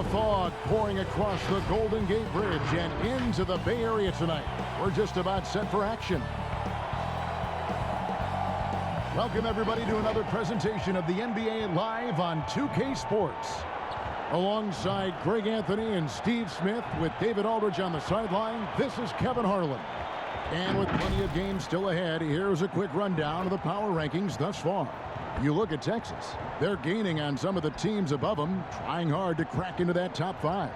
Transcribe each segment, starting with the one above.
The fog pouring across the Golden Gate Bridge and into the Bay Area tonight. We're just about set for action. Welcome, everybody, to another presentation of the NBA Live on 2K Sports. Alongside Greg Anthony and Steve Smith with David Aldridge on the sideline, this is Kevin Harlan. And with plenty of games still ahead, here's a quick rundown of the power rankings thus far. You look at Texas. They're gaining on some of the teams above them, trying hard to crack into that top 5.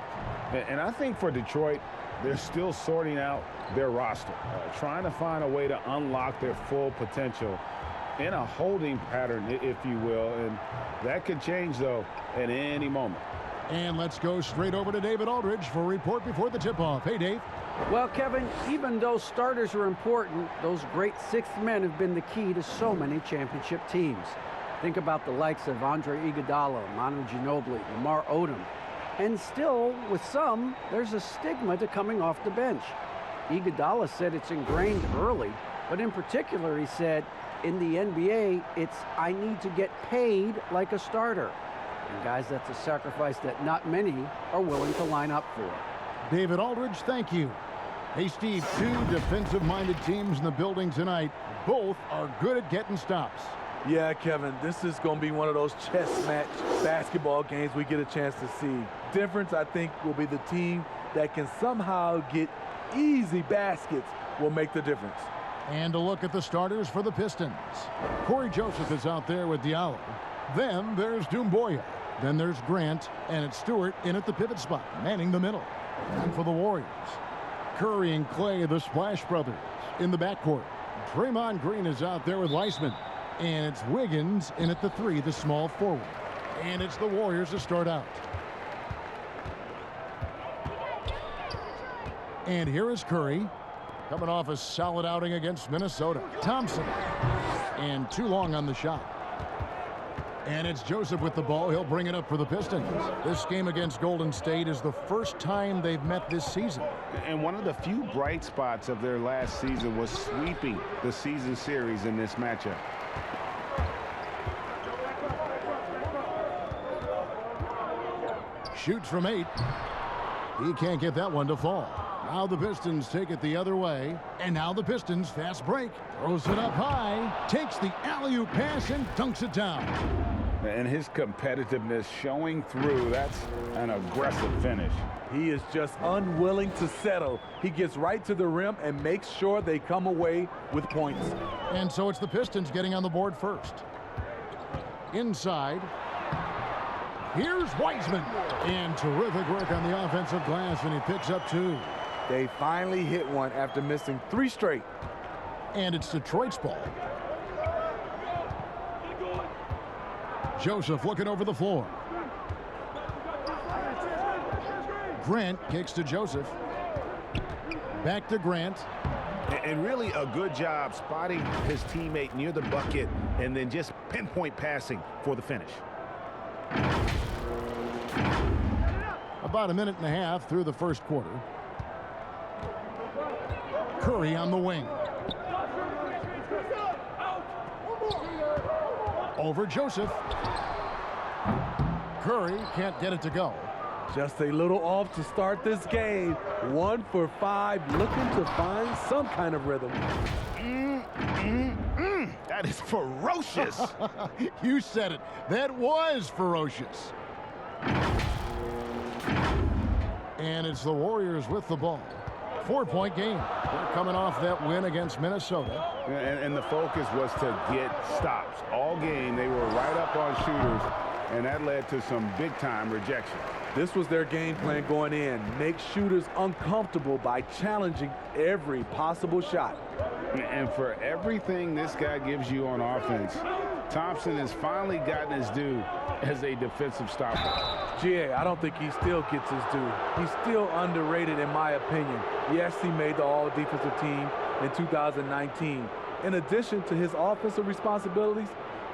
And I think for Detroit, they're still sorting out their roster, trying to find a way to unlock their full potential in a holding pattern, if you will. And that could change, though, at any moment. And let's go straight over to David Aldridge for a report before the tip-off. Hey, Dave. Well, Kevin, even though starters are important, those great sixth men have been the key to so many championship teams. Think about the likes of Andre Iguodala, Manu Ginobili, Lamar Odom. And still, with some, there's a stigma to coming off the bench. Iguodala said it's ingrained early, but in particular, he said, in the NBA, it's I need to get paid like a starter. And guys, that's a sacrifice that not many are willing to line up for. David Aldridge, thank you. Hey, Steve, 2 defensive-minded teams in the building tonight. Both are good at getting stops. Yeah, Kevin, this is going to be one of those chess match basketball games we get a chance to see. Difference, I think, will be the team that can somehow get easy baskets will make the difference. And a look at the starters for the Pistons. Corey Joseph is out there with Diallo. Then there's Doumbouya. Then there's Grant, and it's Stewart in at the pivot spot, manning the middle. And for the Warriors, Curry and Clay, the Splash Brothers, in the backcourt. Draymond Green is out there with Weissman. And it's Wiggins in at the 3, the small forward. And it's the Warriors to start out. And here is Curry, coming off a solid outing against Minnesota. Thompson, and too long on the shot. And it's Joseph with the ball. He'll bring it up for the Pistons. This game against Golden State is the first time they've met this season. And one of the few bright spots of their last season was sweeping the season series in this matchup. Shoots from 8. He can't get that one to fall. Now the Pistons take it the other way. And now the Pistons fast break. Throws it up high. Takes the alley-oop pass and dunks it down. And his competitiveness showing through. That's an aggressive finish. He is just unwilling to settle. He gets right to the rim and makes sure they come away with points. And so it's the Pistons getting on the board first. Inside. Here's Weissman. And terrific work on the offensive glass, and he picks up 2. They finally hit one after missing 3 straight. And it's Detroit's ball. Joseph looking over the floor. Grant kicks to Joseph. Back to Grant. And really a good job spotting his teammate near the bucket and then just pinpoint passing for the finish. About a minute and a half through the first quarter. Curry on the wing. Over Joseph. Curry can't get it to go. Just a little off to start this game. 1 for 5, looking to find some kind of rhythm. That is ferocious. You said it. That was ferocious. And it's the Warriors with the ball. 4-point game. They're coming off that win against Minnesota. And the focus was to get stops. All game, they were right up on shooters, and that led to some big-time rejection. This was their game plan going in. Make shooters uncomfortable by challenging every possible shot. And for everything this guy gives you on offense, Thompson has finally gotten his due as a defensive stopper. GA, I don't think he still gets his due. He's still underrated in my opinion. Yes, he made the all-defensive team in 2019. In addition to his offensive responsibilities,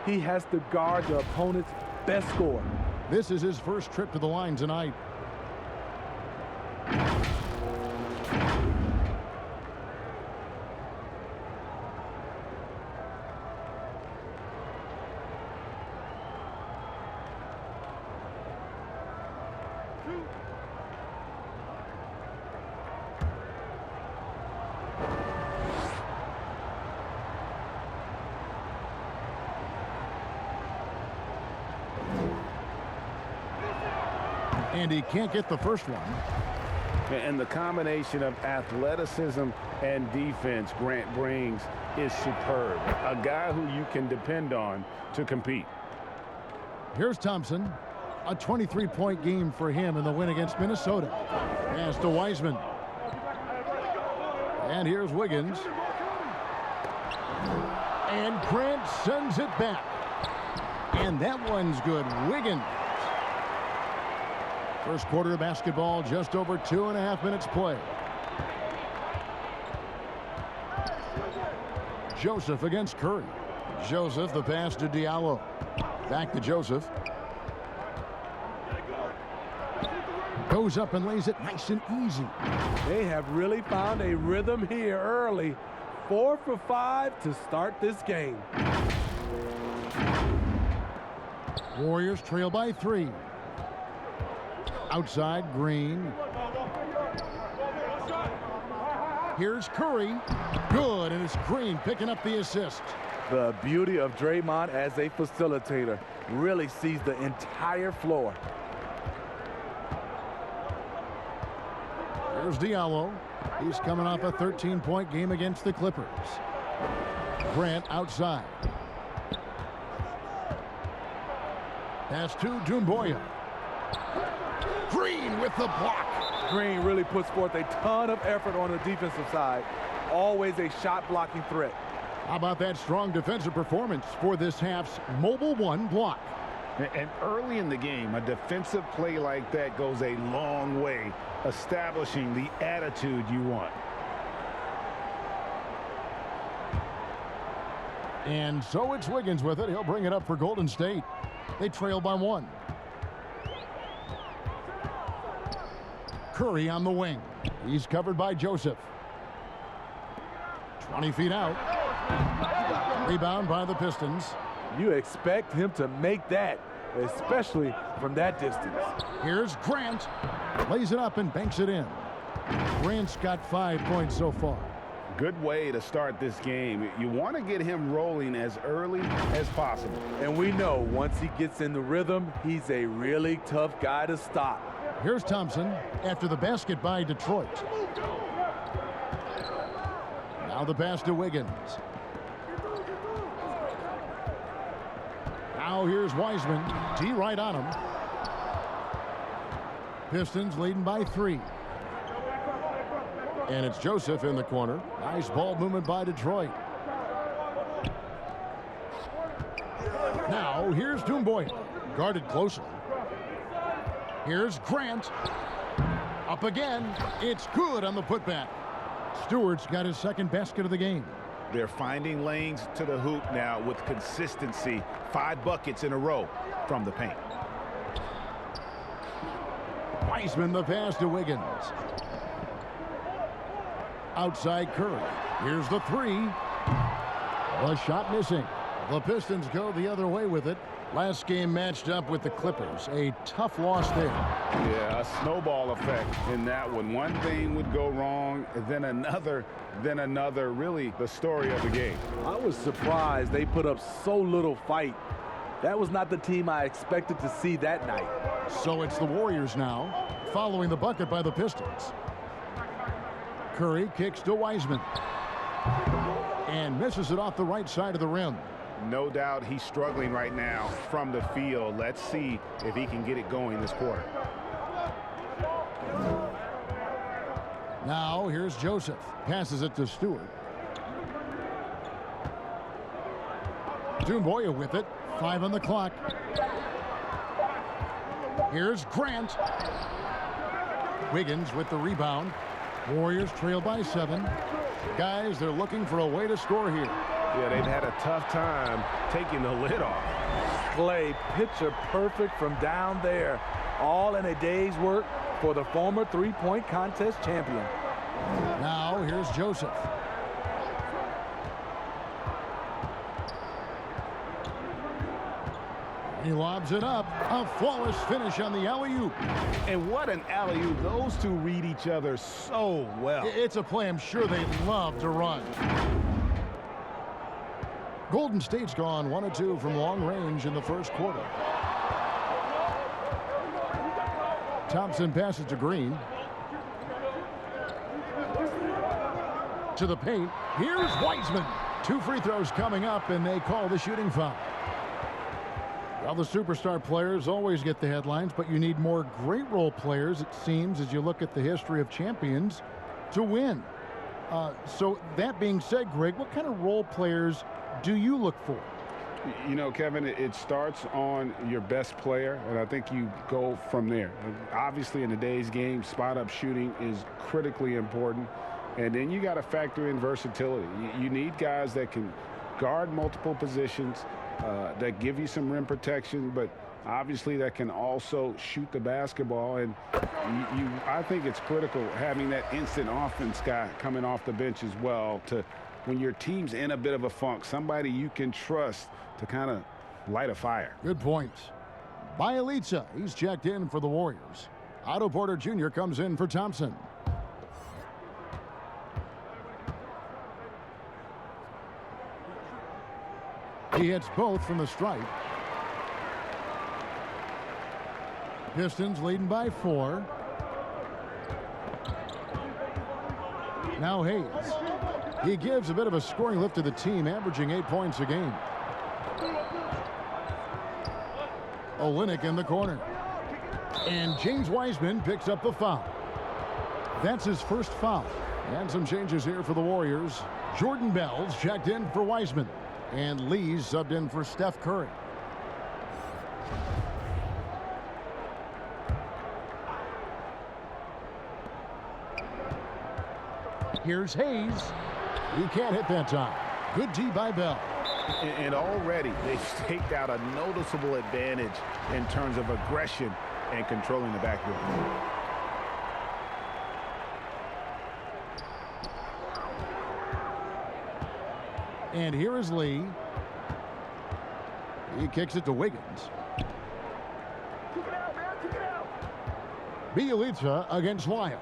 he has to guard the opponent's best scorer. This is his first trip to the line tonight. And he can't get the first one. And the combination of athleticism and defense Grant brings is superb. A guy who you can depend on to compete. Here's Thompson. A 23-point game for him in the win against Minnesota. Pass to Wiseman. And here's Wiggins. And Grant sends it back. And that one's good. Wiggins. First quarter of basketball, just over 2.5 minutes play. Joseph against Curry. Joseph, the pass to Diallo. Back to Joseph. Goes up and lays it nice and easy. They have really found a rhythm here early. 4 for 5 to start this game. Warriors trail by 3. Outside, Green. Here's Curry. Good, and it's Green picking up the assist. The beauty of Draymond as a facilitator. Really sees the entire floor. There's Diallo. He's coming off a 13-point game against the Clippers. Grant outside. Pass to Doumbouya. Green with the block. Green really puts forth a ton of effort on the defensive side. Always a shot blocking threat. How about that strong defensive performance for this half's mobile one block? And early in the game, a defensive play like that goes a long way, establishing the attitude you want. And so it's Wiggins with it. He'll bring it up for Golden State. They trail by 1. Curry on the wing. He's covered by Joseph. 20 feet out. Rebound by the Pistons. You expect him to make that, especially from that distance. Here's Grant. Lays it up and banks it in. Grant's got 5 points so far. Good way to start this game. You want to get him rolling as early as possible. And we know once he gets in the rhythm, he's a really tough guy to stop. Here's Thompson after the basket by Detroit. Now the pass to Wiggins. Now here's Wiseman. T right on him. Pistons leading by 3. And it's Joseph in the corner. Nice ball movement by Detroit. Now here's Doumbouya. Guarded closely. Here's Grant. Up again. It's good on the putback. Stewart's got his second basket of the game. They're finding lanes to the hoop now with consistency. 5 buckets in a row from the paint. Wiseman the pass to Wiggins. Outside Curry. Here's the 3. The shot missing. The Pistons go the other way with it. Last game matched up with the Clippers. A tough loss there. Yeah, a snowball effect in that one. One thing would go wrong, then another, really the story of the game. I was surprised they put up so little fight. That was not the team I expected to see that night. So it's the Warriors now, following the bucket by the Pistons. Curry kicks to Wiseman. And misses it off the right side of the rim. No doubt he's struggling right now from the field. Let's see if he can get it going this quarter. Now here's Joseph. Passes it to Stewart. Doumbouya with it. 5 on the clock. Here's Grant. Wiggins with the rebound. Warriors trail by 7. Guys, they're looking for a way to score here. Yeah, they've had a tough time taking the lid off. Clay, picture perfect from down there. All in a day's work for the former three-point contest champion. Now here's Joseph. He lobs it up. A flawless finish on the alley-oop. And what an alley-oop. Those two read each other so well. It's a play I'm sure they love to run. Golden State's gone 1 of 2 from long range in the first quarter. Thompson passes to Green. To the paint. Here's Wiseman. 2 free throws coming up, and they call the shooting foul. Well, the superstar players always get the headlines, but you need more great role players, it seems, as you look at the history of champions, to win. So that being said, Greg, what kind of role players do you look for? You know, Kevin, it starts on your best player, and I think you go from there. Obviously, in today's game, spot-up shooting is critically important, and then you got to factor in versatility. You need guys that can guard multiple positions, that give you some rim protection, but obviously that can also shoot the basketball. And I think it's critical having that instant offense guy coming off the bench as well, to when your team's in a bit of a funk, somebody you can trust to kind of light a fire. Good points. Bielitsa, he's checked in for the Warriors. Otto Porter Jr. comes in for Thompson. He hits both from the stripe. Pistons leading by 4. Now Hayes. He gives a bit of a scoring lift to the team, averaging 8 points a game. Olynyk in the corner. And James Wiseman picks up the foul. That's his first foul. And some changes here for the Warriors. Jordan Bell's checked in for Wiseman. And Lee's subbed in for Steph Curry. Here's Hayes. He can't hit that time. Good D by Bell. And already they've staked out a noticeable advantage in terms of aggression and controlling the backboard. And here is Lee. He kicks it to Wiggins. Bielitsa against Lyles.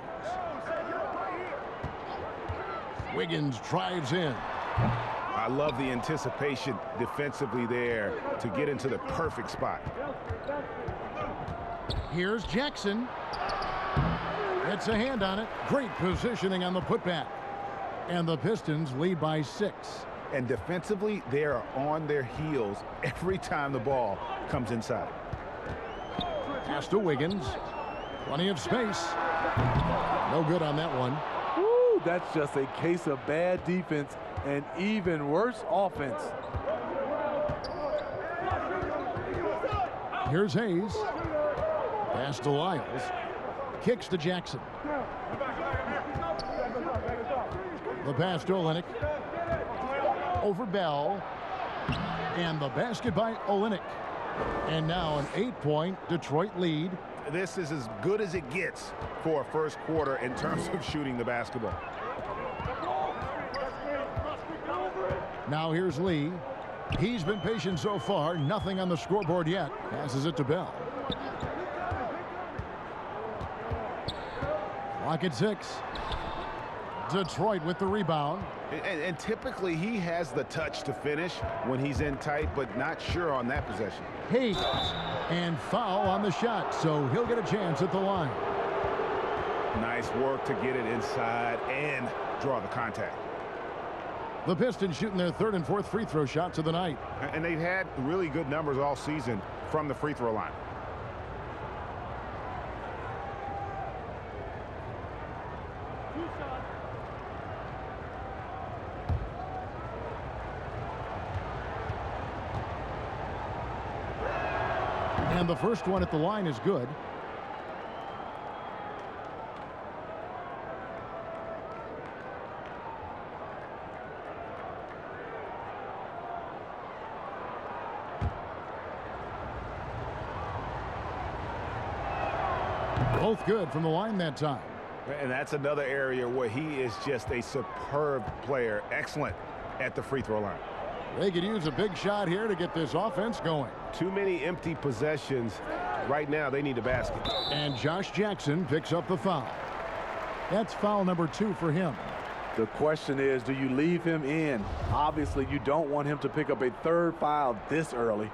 Wiggins drives in. I love the anticipation defensively there to get into the perfect spot. Here's Jackson. It's a hand on it. Great positioning on the putback. And the Pistons lead by 6. And defensively, they are on their heels every time the ball comes inside. Pass to Wiggins. Plenty of space. No good on that one. Woo, that's just a case of bad defense and even worse offense. Here's Hayes. Pass to Lyles. Kicks to Jackson. The pass to Olynyk. Over Bell. And the basket by Olynyk. And now an 8-point Detroit lead. This is as good as it gets for a first quarter in terms of shooting the basketball. Now here's Lee. He's been patient so far. Nothing on the scoreboard yet. Passes it to Bell. Clock at 6. Detroit with the rebound. And typically he has the touch to finish when he's in tight, but not sure on that possession. Hayes. And foul on the shot, so he'll get a chance at the line. Nice work to get it inside and draw the contact. The Pistons shooting their 3rd and 4th free throw shots of the night. And they've had really good numbers all season from the free throw line. And the first one at the line is good. Both good from the line that time. And that's another area where he is just a superb player. Excellent at the free throw line. They could use a big shot here to get this offense going. Too many empty possessions. Right now, they need a basket. And Josh Jackson picks up the foul. That's foul number 2 for him. The question is, do you leave him in? Obviously, you don't want him to pick up a third foul this early.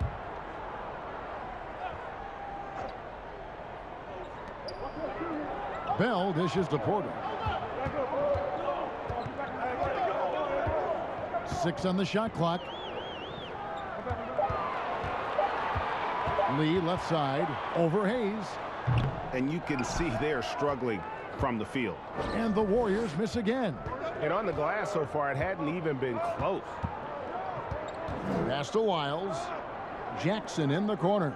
Bell dishes to Porter. 6 on the shot clock. Lee left side over Hayes. And you can see they're struggling from the field. And the Warriors miss again. And on the glass so far, it hadn't even been close. Pass to Wiles. Jackson in the corner.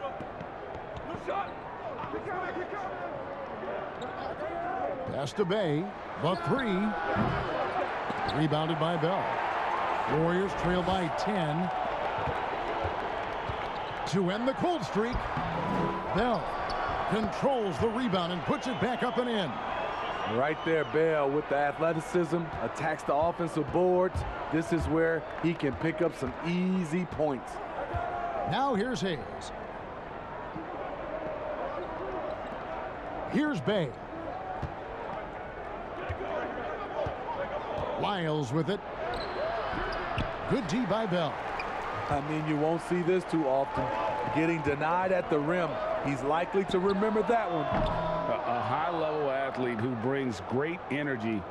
Pass to Bay. The 3. Rebounded by Bell. Warriors trail by 10. To end the cold streak, Bell controls the rebound and puts it back up and in. Right there, Bell with the athleticism, attacks the offensive boards. This is where he can pick up some easy points. Now here's Hayes. Here's Bay. Wiles with it. Good D by Bell. I mean, you won't see this too often. Getting denied at the rim. He's likely to remember that one. A high-level athlete who brings great energy.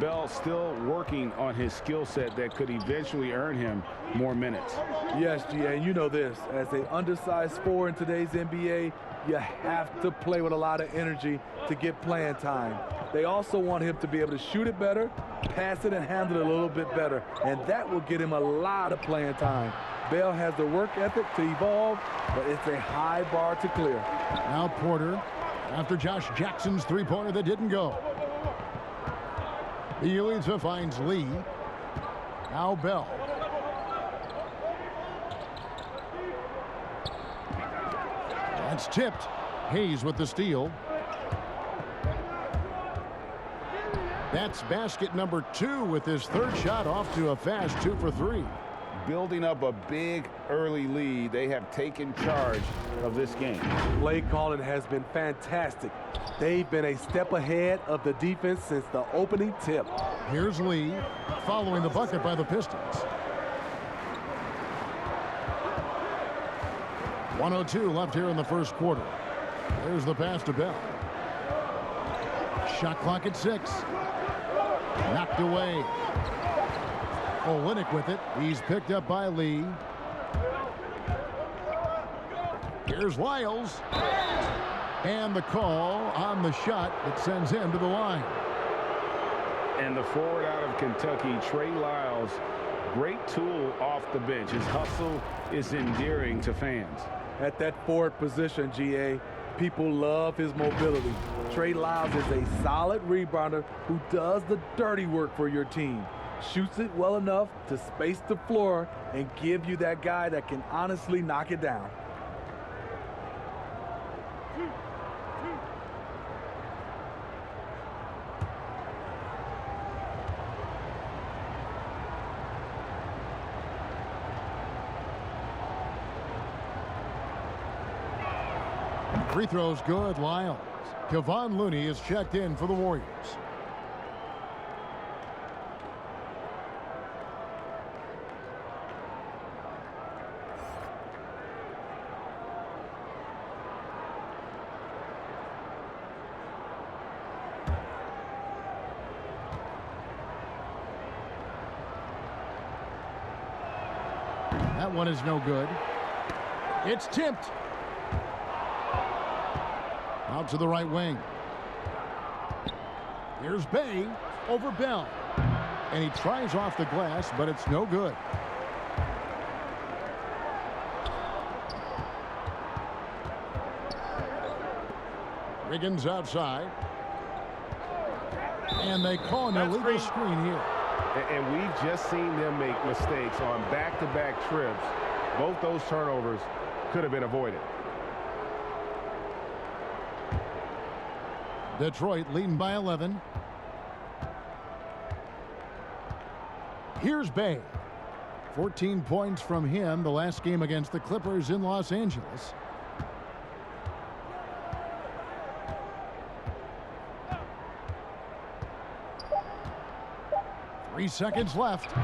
Bell still working on his skill set that could eventually earn him more minutes. Yes, GA, and you know this. As an undersized 4 in today's NBA, you have to play with a lot of energy to get playing time. They also want him to be able to shoot it better, pass it, and handle it a little bit better. And that will get him a lot of playing time. Bell has the work ethic to evolve, but it's a high bar to clear. Now Porter after Josh Jackson's three-pointer that didn't go. Elisa finds Lee. Now Bell. That's tipped. Hayes with the steal. That's basket number 2 with his third shot off to a fast 2 for 3. Building up a big early lead. They have taken charge of this game. Play calling has been fantastic. They've been a step ahead of the defense since the opening tip. Here's Lee following the bucket by the Pistons. 1:02 left here in the first quarter. There's the pass to Bell. Shot clock at 6. Knocked away. Olynyk with it. He's picked up by Lee. Here's Wiles. And the call on the shot that sends him to the line. And the forward out of Kentucky, Trey Lyles, great tool off the bench. His hustle is endearing to fans. At that forward position, GA, people love his mobility. Trey Lyles is a solid rebounder who does the dirty work for your team. Shoots it well enough to space the floor and give you that guy that can honestly knock it down. Free throws good, Lyles. Kevon Looney is checked in for the Warriors. That one is no good. It's tipped. Out to the right wing. Here's Bay over Bell. And he tries off the glass, but it's no good. Riggins outside. And they call an illegal screen here. And we've just seen them make mistakes on back-to-back trips. Both those turnovers could have been avoided. Detroit leading by 11. Here's Bay. 14 points from him the last game against the Clippers in Los Angeles. Three seconds left.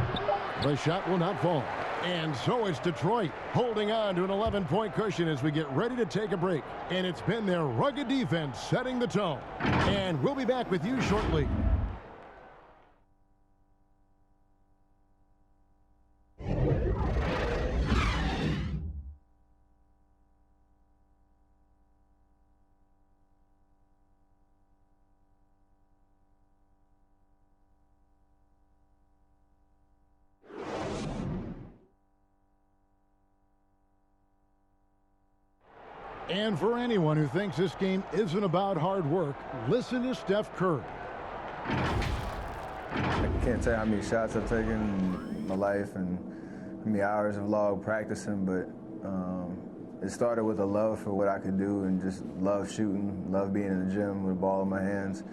The shot will not fall. And so it's Detroit holding on to an 11-point cushion as we get ready to take a break. And it's been their rugged defense setting the tone. And we'll be back with you shortly. And for anyone who thinks this game isn't about hard work, listen to Steph Curry. I can't tell you how many shots I've taken in my life and how many hours of log practicing, but it started with a love for what I could do and just love shooting, love being in the gym with a ball in my hands,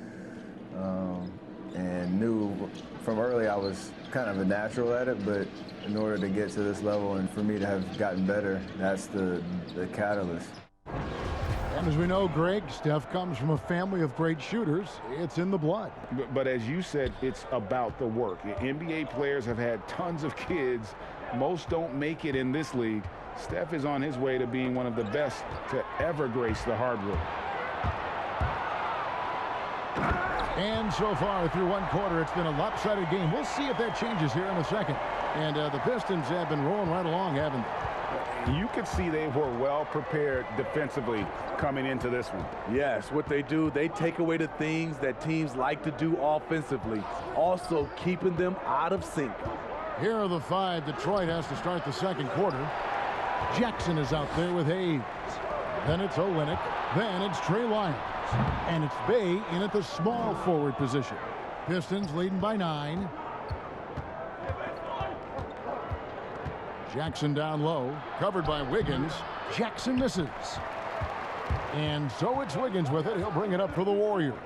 and knew from early I was kind of a natural at it, but in order to get to this level and for me to have gotten better, that's the catalyst. And as we know, Greg, Steph comes from a family of great shooters. It's in the blood. But as you said, it's about the work. NBA players have had tons of kids. Most don't make it in this league. Steph is on his way to being one of the best to ever grace the hardwood. And so far through one quarter, it's been a lopsided game. We'll see if that changes here in a second. And the Pistons have been rolling right along, haven't they? You could see they were well prepared defensively coming into this one. Yes, what they do, they take away the things that teams like to do offensively, also keeping them out of sync. Here are the five. Detroit has to start the second quarter. Jackson is out there with Hayes. Then it's Olynyk. Then it's Trey Lyons. And it's Bay in at the small forward position. Pistons leading by 9. Jackson down low, covered by Wiggins. Jackson misses. And so it's Wiggins with it. He'll bring it up for the Warriors.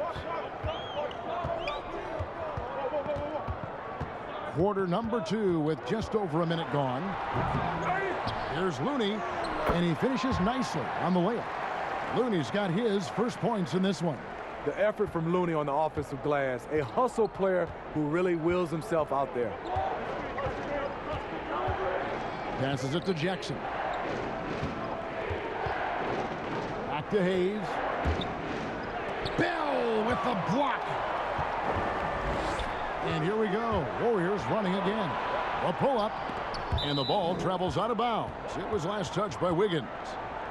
Quarter number 2 with just over a minute gone. Here's Looney, and he finishes nicely on the layup. Looney's got his first points in this one. The effort from Looney on the offensive glass, a hustle player who really wills himself out there. Passes it to Jackson. Back to Hayes. Bell with the block. And here we go. Warriors running again. A pull-up. And the ball travels out of bounds. It was last touched by Wiggins.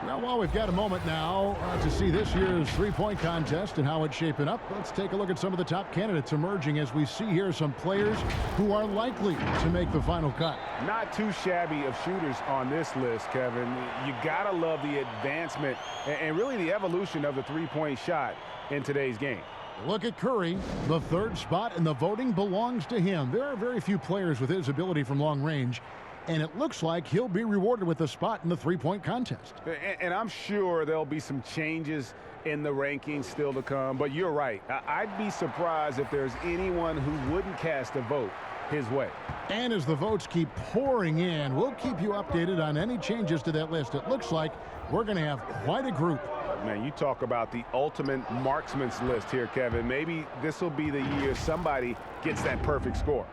Now, while we've got a moment now to see this year's three-point contest and how it's shaping up, let's take a look at some of the top candidates emerging as we see here some players who are likely to make the final cut. Not too shabby of shooters on this list, Kevin. You gotta love the advancement and really the evolution of the three-point shot in today's game. Look at Curry. The third spot in the voting belongs to him. There are very few players with his ability from long range, and it looks like he'll be rewarded with a spot in the three-point contest. And I'm sure there'll be some changes in the rankings still to come, but you're right. I'd be surprised if there's anyone who wouldn't cast a vote his way. And as the votes keep pouring in, we'll keep you updated on any changes to that list. It looks like we're going to have quite a group. Man, you talk about the ultimate marksman's list here, Kevin. Maybe this will be the year somebody gets that perfect score.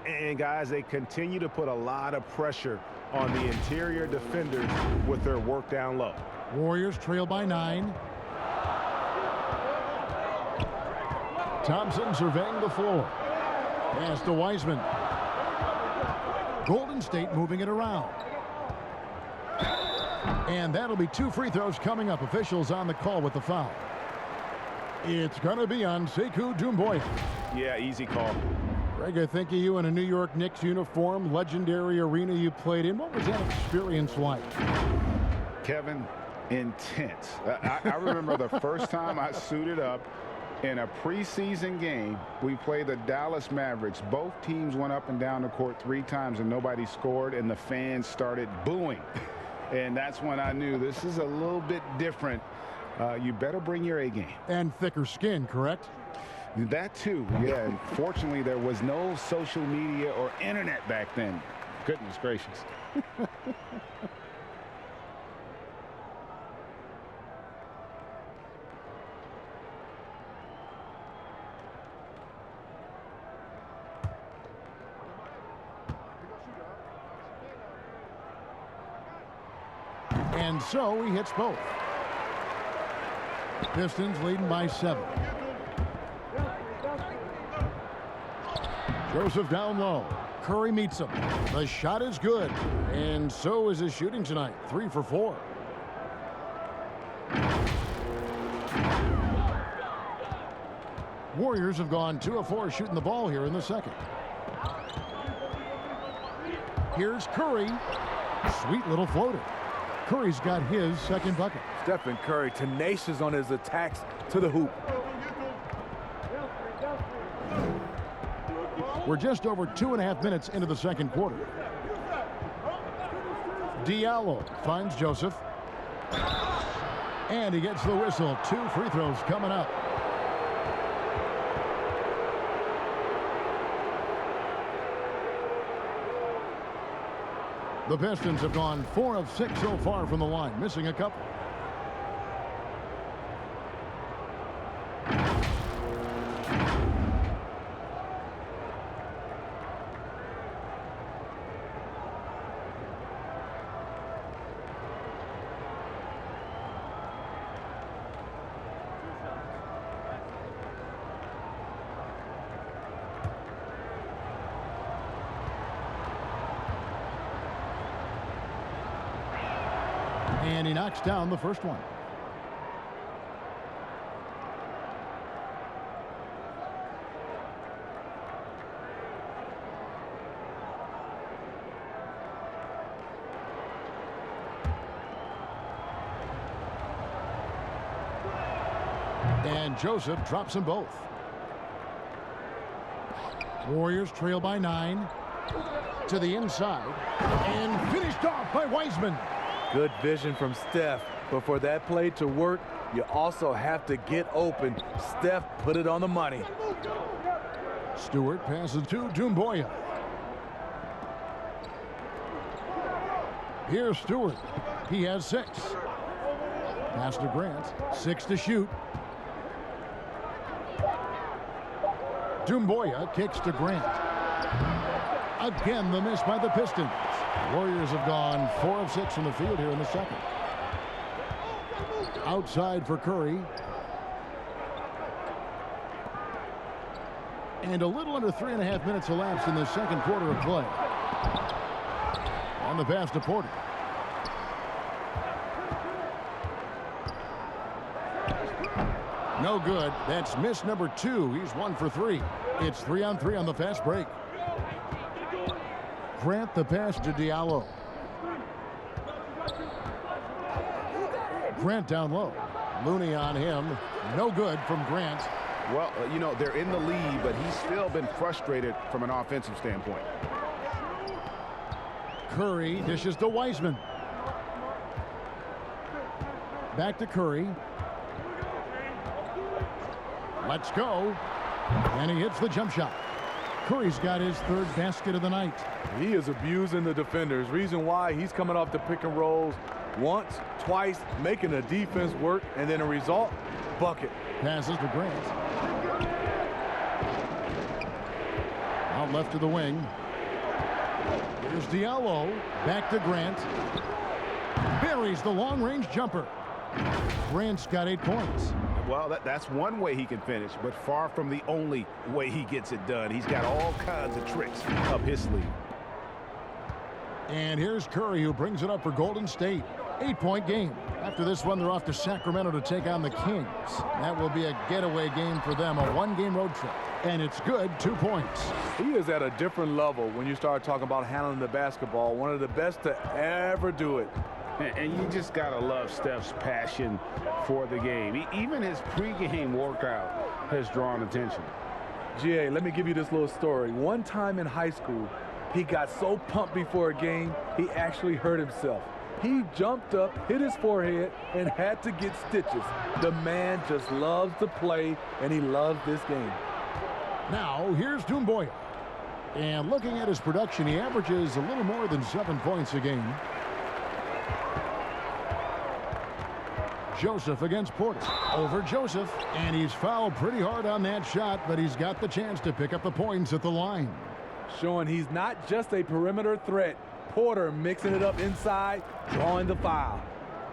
And guys, they continue to put a lot of pressure on the interior defenders with their work down low. Warriors trail by 9. Thompson surveying the floor. Pass to Wiseman. Golden State moving it around. And that'll be 2 free throws coming up. Officials on the call with the foul. It's going to be on Sekou Doumbouya. Yeah, easy call. Greg, I think of you in a New York Knicks uniform, legendary arena you played in. What was that experience like? Kevin, intense. I remember the first time I suited up in a preseason game. We played the Dallas Mavericks. Both teams went up and down the court 3 times and nobody scored, and the fans started booing. And that's when I knew this is a little bit different. You better bring your A game. And thicker skin, correct? That too, yeah. And fortunately, there was no social media or internet back then. Goodness gracious. And so he hits both. Pistons leading by 7. Joseph down low. Curry meets him. The shot is good. And so is his shooting tonight. 3 for 4. Warriors have gone 2 of 4 shooting the ball here in the second. Here's Curry. Sweet little floater. Curry's got his second bucket. Stephen Curry tenacious on his attacks to the hoop. We're just over 2.5 minutes into the second quarter. Diallo finds Joseph. And he gets the whistle. 2 free throws coming up. The Pistons have gone 4 of 6 so far from the line, missing a couple. And he knocks down the first one. And Joseph drops them both. Warriors trail by 9. To the inside. And finished off by Wiseman. Good vision from Steph, but for that play to work, you also have to get open. Steph put it on the money. Stewart passes to Doumbouya. Here's Stewart. He has 6. Pass to Grant. 6 to shoot. Doumbouya kicks to Grant. Again, the miss by the Pistons. Warriors have gone 4 of 6 from the field here in the second. Outside for Curry. And a little under 3.5 minutes elapsed in the second quarter of play. On the pass to Porter. No good. That's miss number 2. He's 1 for 3. It's 3-on-3 on the fast break. Grant the pass to Diallo. Grant down low. Looney on him. No good from Grant. Well, you know, they're in the lead, but he's still been frustrated from an offensive standpoint. Curry dishes to Wiseman. Back to Curry. Let's go. And he hits the jump shot. Curry's got his 3rd basket of the night. He is abusing the defenders. Reason why he's coming off the pick and rolls once, twice, making the defense work, and then a result, bucket. Passes to Grant. Out left to the wing. Here's Diallo. Back to Grant. Buries the long-range jumper. Grant's got 8 points. Well, that's one way he can finish, but far from the only way he gets it done. He's got all kinds of tricks up his sleeve. And here's Curry, who brings it up for Golden State. 8-point game. After this one, they're off to Sacramento to take on the Kings. That will be a getaway game for them, a 1-game road trip. And it's good, 2 points. He is at a different level when you start talking about handling the basketball. One of the best to ever do it. And you just got to love Steph's passion for the game. Even his pregame workout has drawn attention. GA, let me give you this little story. One time in high school, he got so pumped before a game, he actually hurt himself. He jumped up, hit his forehead, and had to get stitches. The man just loves to play, and he loves this game. Now, here's Doumbouya. And looking at his production, he averages a little more than 7 points a game. Joseph against Porter. Over Joseph. And he's fouled pretty hard on that shot, but he's got the chance to pick up the points at the line. Showing he's not just a perimeter threat. Porter mixing it up inside, drawing the foul.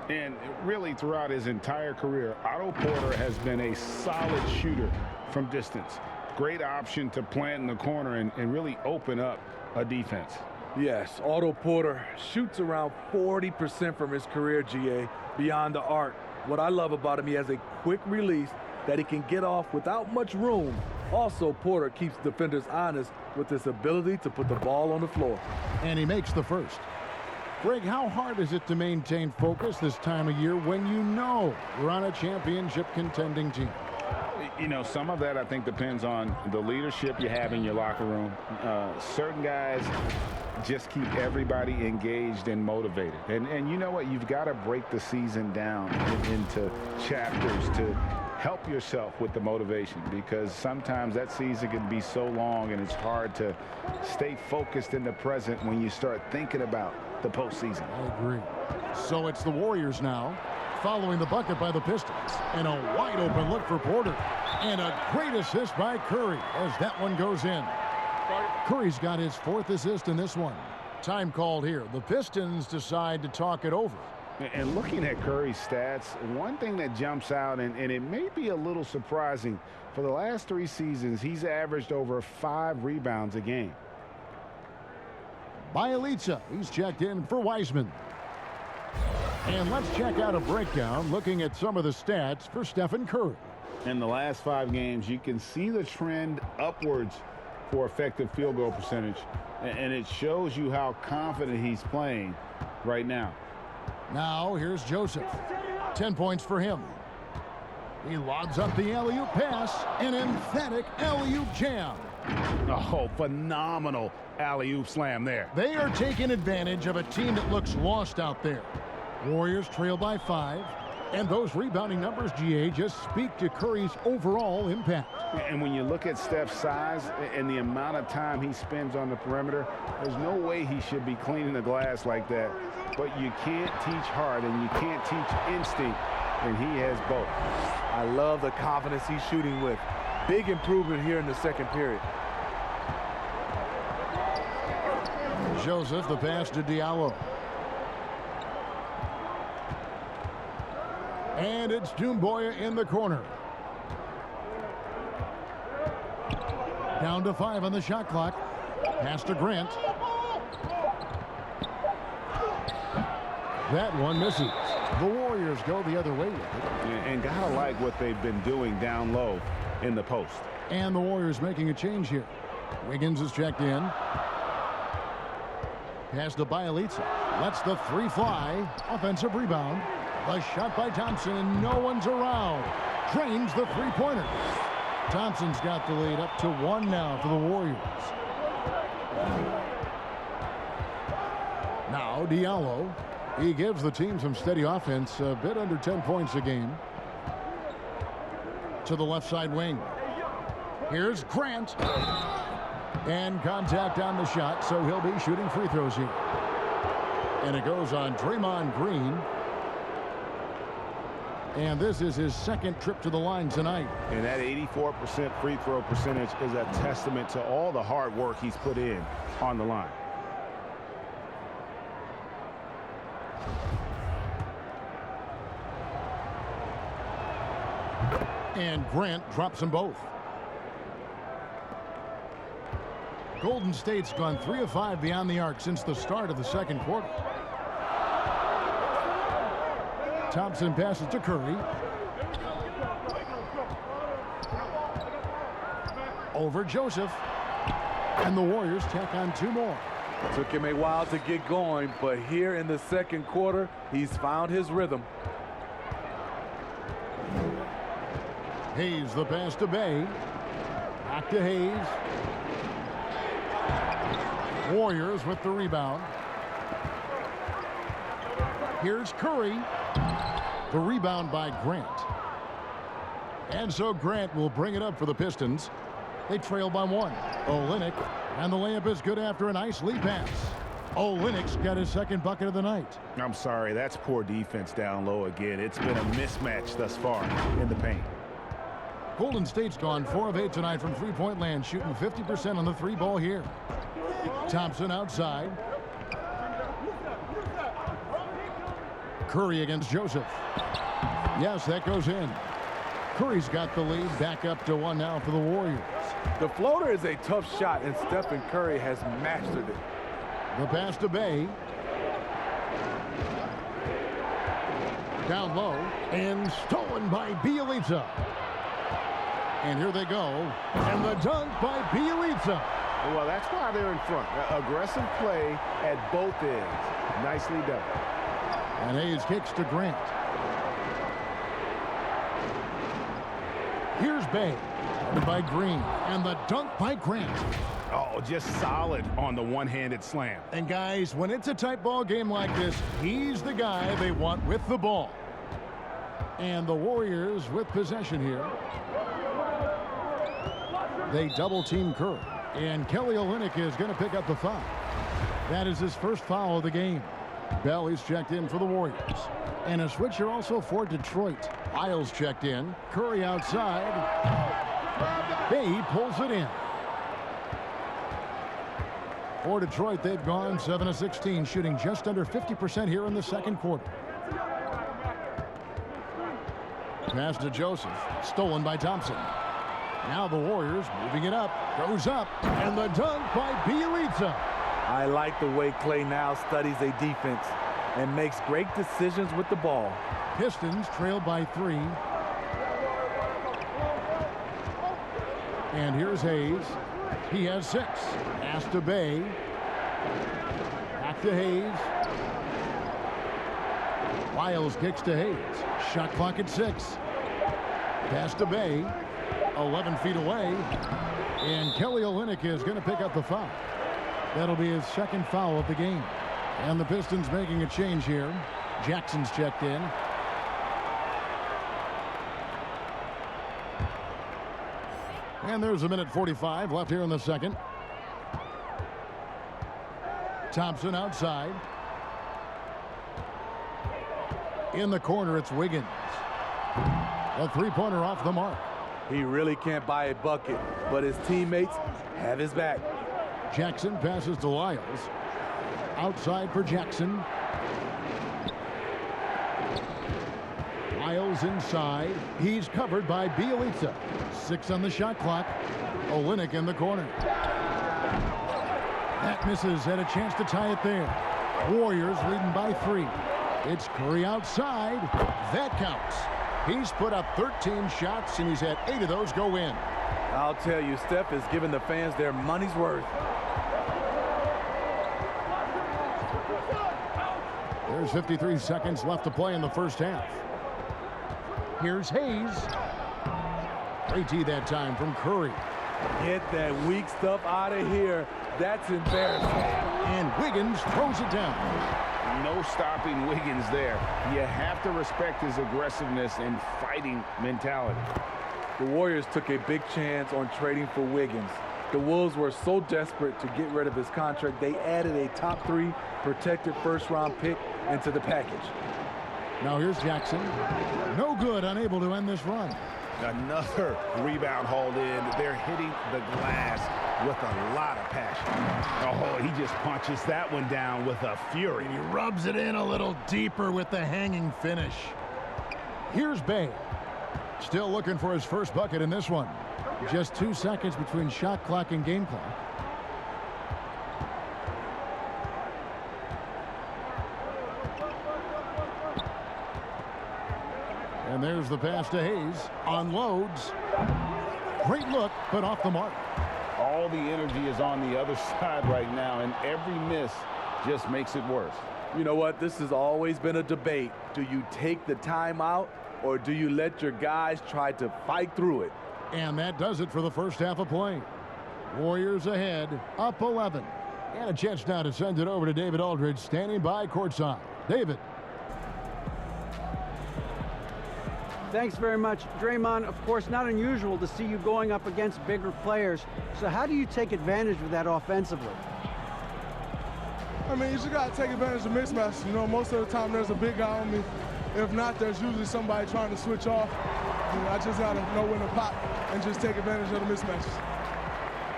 And really throughout his entire career, Otto Porter has been a solid shooter from distance. Great option to plant in the corner and really open up a defense. Yes, Otto Porter shoots around 40% from his career, GA, beyond the arc. What I love about him, he has a quick release that he can get off without much room. Also, Porter keeps defenders honest with his ability to put the ball on the floor. And he makes the first. Greg, how hard is it to maintain focus this time of year when you know you're on a championship contending team? You know, some of that I think depends on the leadership you have in your locker room. Certain guys just keep everybody engaged and motivated. And you know what? You've got to break the season down into chapters to help yourself with the motivation, because sometimes that season can be so long and it's hard to stay focused in the present when you start thinking about the postseason. I agree. So it's the Warriors now, following the bucket by the Pistons. And a wide open look for Porter. And a great assist by Curry as that one goes in. Curry's got his 4th assist in this one. Time called here. The Pistons decide to talk it over. And looking at Curry's stats, one thing that jumps out, and it may be a little surprising, for the last 3 seasons, he's averaged over 5 rebounds a game. Bielitsa, he's checked in for Wiseman. And let's check out a breakdown looking at some of the stats for Stephen Curry. In the last 5 games, you can see the trend upwards for effective field goal percentage, and it shows you how confident he's playing right now. Now here's Joseph. 10 points for him. He lobs up the alley-oop pass, an emphatic alley-oop jam. Oh, phenomenal alley-oop slam there. They are taking advantage of a team that looks lost out there. Warriors trail by 5, and those rebounding numbers, GA, just speak to Curry's overall impact. And when you look at Steph's size and the amount of time he spends on the perimeter, there's no way he should be cleaning the glass like that. But you can't teach heart and you can't teach instinct, and he has both. I love the confidence he's shooting with. Big improvement here in the second period. Joseph, the pass to Diallo. And it's Doumbouya in the corner. Down to 5 on the shot clock. Pass to Grant. That one misses. The Warriors go the other way with it. And gotta like what they've been doing down low in the post. And the Warriors making a change here. Wiggins is checked in. Pass to Bielitsa. Lets the 3 fly. Offensive rebound. The shot by Thompson, and no one's around. Drains the 3-pointer. Thompson's got the lead up to 1 now for the Warriors. Now Diallo. He gives the team some steady offense, a bit under 10 points a game. To the left side wing. Here's Grant. And contact on the shot, so he'll be shooting free throws here. And it goes on Draymond Green. And this is his 2nd trip to the line tonight. And that 84% free throw percentage is a testament to all the hard work he's put in on the line. And Grant drops them both. Golden State's gone 3 of 5 beyond the arc since the start of the second quarter. Thompson passes to Curry. Over Joseph. And the Warriors tack on 2 more. Took him a while to get going, but here in the second quarter, he's found his rhythm. Hayes the pass to Bay. Back to Hayes. Warriors with the rebound. Here's Curry. The rebound by Grant. And so Grant will bring it up for the Pistons. They trail by 1. Olynyk And the layup is good after a nice lead pass. Olynyk's got his second bucket of the night. I'm sorry, that's poor defense down low again. It's been a mismatch thus far in the paint. Golden State's gone 4 of 8 tonight from three-point land, shooting 50% on the three ball here. Thompson outside. Curry against Joseph. Yes, that goes in. Curry's got the lead, back up to 1 now for the Warriors. The floater is a tough shot, and Stephen Curry has mastered it. The pass to Bay. Down low, and stolen by Bielitsa. And here they go, and the dunk by Bielitsa. Well, that's why they're in front. Aggressive play at both ends. Nicely done. And Hayes kicks to Grant. Here's Bay, covered by Green, and the dunk by Grant. Oh, just solid on the one-handed slam. And guys, when it's a tight ball game like this, he's the guy they want with the ball. And the Warriors with possession here. They double team Curry, and Kelly Olynyk is going to pick up the foul. That is his first foul of the game. Bell is checked in for the Warriors. And a switcher also for Detroit. Isles checked in. Curry outside. Bay pulls it in. For Detroit, they've gone 7 of 16, shooting just under 50% here in the second quarter. Pass to Joseph, stolen by Thompson. Now the Warriors moving it up, goes up, and the dunk by Bielitsa. I like the way Klay now studies a defense and makes great decisions with the ball. Pistons trail by 3. And here's Hayes. He has 6. Pass to Bay. Back to Hayes. Wiles kicks to Hayes. Shot clock at 6. Pass to Bay. 11 feet away. And Kelly Olynyk is going to pick up the foul. That'll be his second foul of the game. And the Pistons making a change here. Jackson's checked in. And there's 1:45 left here in the second. Thompson outside. In the corner, it's Wiggins. A three-pointer off the mark. He really can't buy a bucket, but his teammates have his back. Jackson passes to Lyles. Outside for Jackson. Lyles inside. He's covered by Bielitsa. 6 on the shot clock. Olynyk in the corner. That misses, had a chance to tie it there. Warriors leading by 3. It's Curry outside. That counts. He's put up 13 shots, and he's had 8 of those go in. I'll tell you, Steph has given the fans their money's worth. There's 53 seconds left to play in the first half. Here's Hayes. Great tee that time from Curry. Get that weak stuff out of here. That's embarrassing. And Wiggins throws it down. No stopping Wiggins there. You have to respect his aggressiveness and fighting mentality. The Warriors took a big chance on trading for Wiggins. The Wolves were so desperate to get rid of his contract, they added a top 3 protected first-round pick into the package. Now here's Jackson. No good, unable to end this run. Another rebound hauled in. They're hitting the glass with a lot of passion. Oh, he just punches that one down with a fury. He rubs it in a little deeper with the hanging finish. Here's Bay. Still looking for his first bucket in this one. Just 2 seconds between shot clock and game clock. And there's the pass to Hayes. Unloads. Great look, but off the mark. All the energy is on the other side right now, and every miss just makes it worse. You know what? This has always been a debate. Do you take the timeout, or do you let your guys try to fight through it? And that does it for the first half of play. Warriors ahead, up 11. And a chance now to send it over to David Aldridge, standing by courtside. David. Thanks very much. Draymond, of course, not unusual to see you going up against bigger players. So how do you take advantage of that offensively? I mean, you just got to take advantage of mismatches. You know, most of the time there's a big guy on me. If not, there's usually somebody trying to switch off. You know, I just got to know when to pop and just take advantage of the mismatches.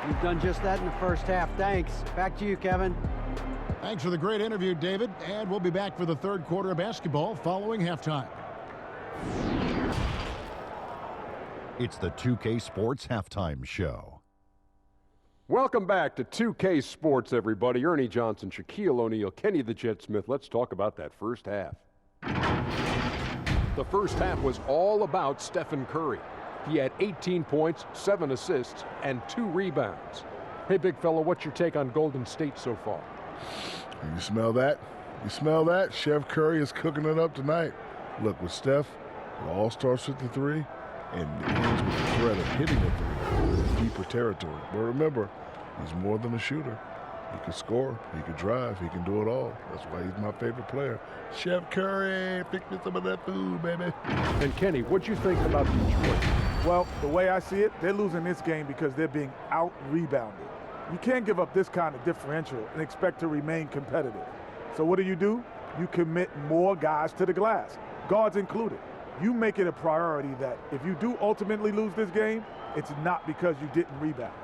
You've done just that in the first half. Thanks. Back to you, Kevin. Thanks for the great interview, David. And we'll be back for the third quarter of basketball following halftime. It's the 2K Sports Halftime Show. Welcome back to 2K Sports, everybody. Ernie Johnson, Shaquille O'Neal, Kenny the Jet Smith. Let's talk about that first half. The first half was all about Stephen Curry. He had 18 points, 7 assists, and 2 rebounds. Hey, big fella, what's your take on Golden State so far? You smell that? You smell that? Chef Curry is cooking it up tonight. Look, with Steph, it all starts with the 3, and it ends with the threat of hitting the 3 in deeper territory. But remember, he's more than a shooter. He can score, he can drive, he can do it all. That's why he's my favorite player. Chef Curry, pick me some of that food, baby. And Kenny, what'd you think about Detroit? Well, the way I see it, they're losing this game because they're being out-rebounded. You can't give up this kind of differential and expect to remain competitive. So what do? You commit more guys to the glass, guards included. You make it a priority that if you do ultimately lose this game, it's not because you didn't rebound.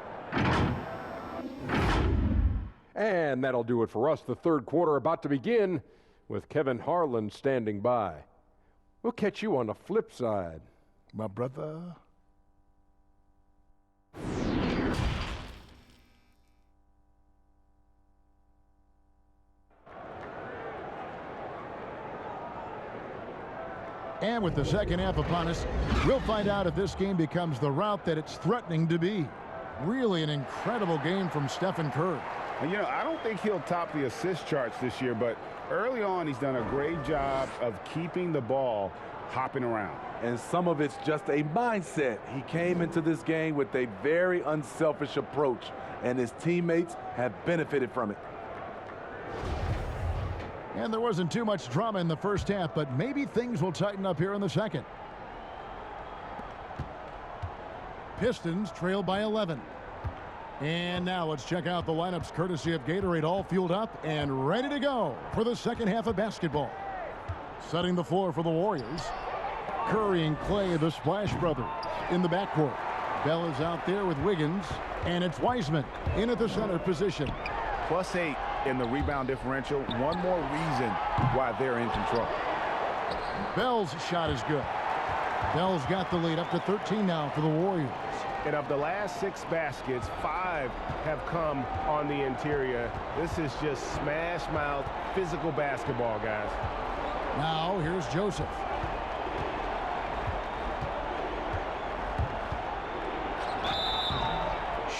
And that'll do it for us. The third quarter about to begin with Kevin Harlan standing by. We'll catch you on the flip side. My brother. And with the second half upon us, we'll find out if this game becomes the route that it's threatening to be. Really an incredible game from Stephen Curry. And, you know, I don't think he'll top the assist charts this year, but early on he's done a great job of keeping the ball hopping around. And some of it's just a mindset. He came into this game with a very unselfish approach, and his teammates have benefited from it. And there wasn't too much drama in the first half, but maybe things will tighten up here in the second. Pistons trail by 11. And now let's check out the lineups courtesy of Gatorade, all fueled up and ready to go for the second half of basketball. Setting the floor for the Warriors. Curry and Clay, the Splash Brothers, in the backcourt. Bell is out there with Wiggins, and it's Wiseman in at the center position. +8 in the rebound differential. One more reason why they're in control. Bell's shot is good. Bell's got the lead up to 13 now for the Warriors. And of the last 6 baskets, 5 have come on the interior. This is just smash mouth, physical basketball, guys. Now here's Joseph.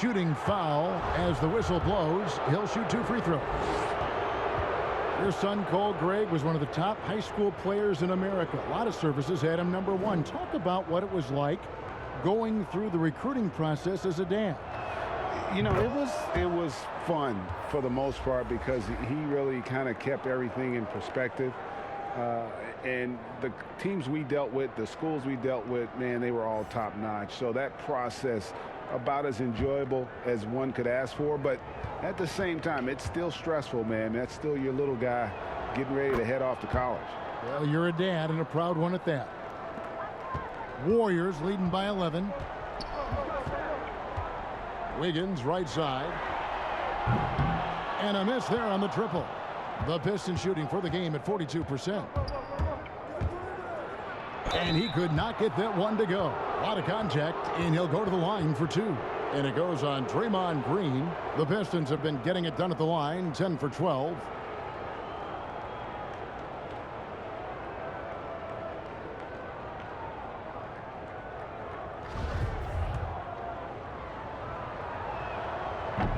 Shooting foul as the whistle blows. He'll shoot 2 free throws. Your son, Cole Gregg, was one of the top high school players in America. A lot of services had him number 1. Talk about what it was like going through the recruiting process as a dad. You know, it was fun for the most part because he really kind of kept everything in perspective. And the teams we dealt with, the schools we dealt with, man, they were all top notch. So that process about as enjoyable as one could ask for, but at the same time, it's still stressful, man. That's still your little guy getting ready to head off to college. Well, you're a dad and a proud one at that. Warriors leading by 11. Wiggins right side. And a miss there on the triple. The Pistons shooting for the game at 42%. And he could not get that one to go. A lot of contact, and he'll go to the line for 2. And it goes on Draymond Green. The Pistons have been getting it done at the line, 10 for 12.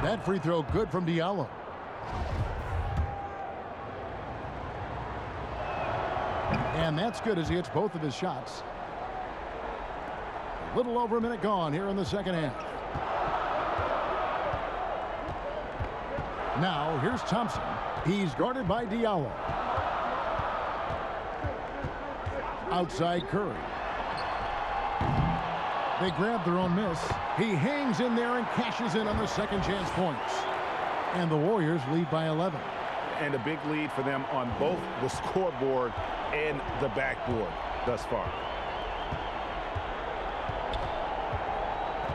That free throw good from Diallo. And that's good as he hits both of his shots. A little over a minute gone here in the second half. Now here's Thompson. He's guarded by Diallo. Outside Curry. They grab their own miss. He hangs in there and cashes in on the second chance points. And the Warriors lead by 11. And a big lead for them on both the scoreboard and the backboard thus far.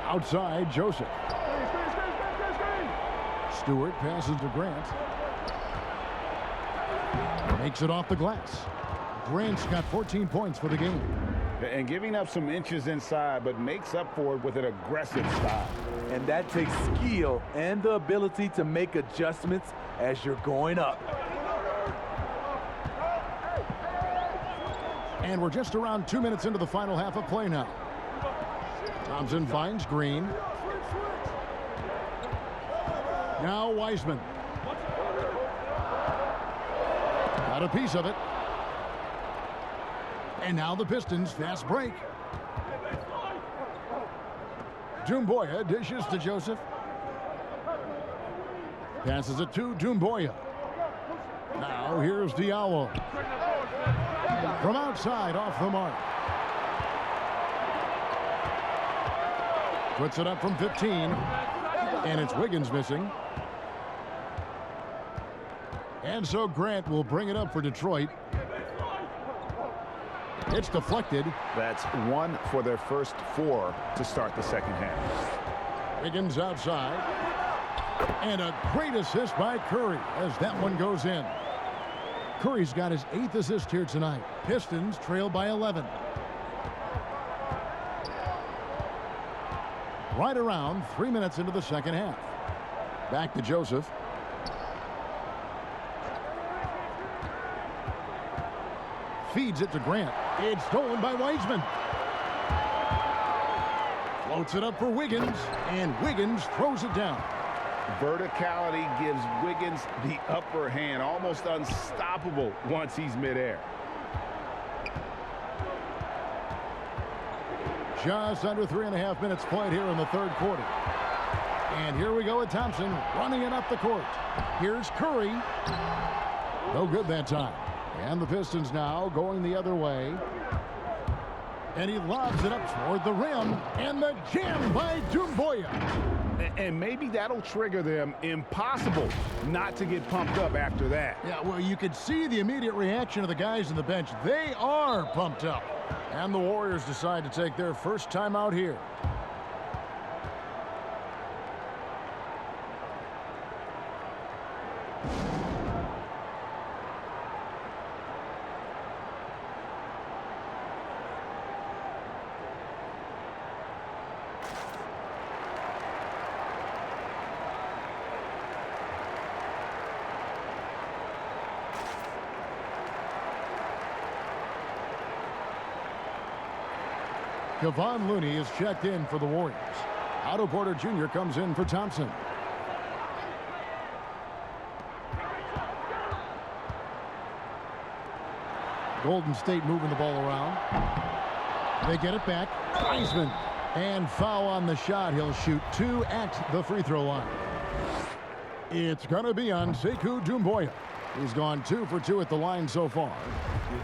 Outside, Joseph. Stewart passes to Grant. Makes it off the glass. Grant's got 14 points for the game. And giving up some inches inside, but makes up for it with an aggressive style. And that takes skill and the ability to make adjustments as you're going up. And we're just around 2 minutes into the final half of play now. Thompson finds Green. Now Wiseman. Got a piece of it. And now the Pistons fast break. Doumbouya dishes to Joseph. Passes it to Doumbouya. Now here's Diallo. From outside, off the mark. Puts it up from 15. And it's Wiggins missing. And so Grant will bring it up for Detroit. It's deflected. That's 1 for their first 4 to start the second half. Wiggins outside. And a great assist by Curry as that one goes in. Curry's got his 8th assist here tonight. Pistons trail by 11. Right around 3 minutes into the second half. Back to Joseph. Feeds it to Grant. It's stolen by Wiseman. Floats it up for Wiggins, and Wiggins throws it down. Verticality gives Wiggins the upper hand, almost unstoppable once he's midair. Just under 3.5 minutes played here in the third quarter. And here we go with Thompson running it up the court. Here's Curry. No good that time. And the Pistons now going the other way. And he lobs it up toward the rim. And the jam by Doumbouya. And maybe that'll trigger them. Impossible not to get pumped up after that. Yeah, well, you could see the immediate reaction of the guys on the bench. They are pumped up. And the Warriors decide to take their first time out here. Kevon Looney is checked in for the Warriors. Otto Porter Jr. comes in for Thompson. Golden State moving the ball around. They get it back. Wiseman. And foul on the shot. He'll shoot 2 at the free throw line. It's going to be on Sekou Doumbouya. He's gone 2 for 2 at the line so far.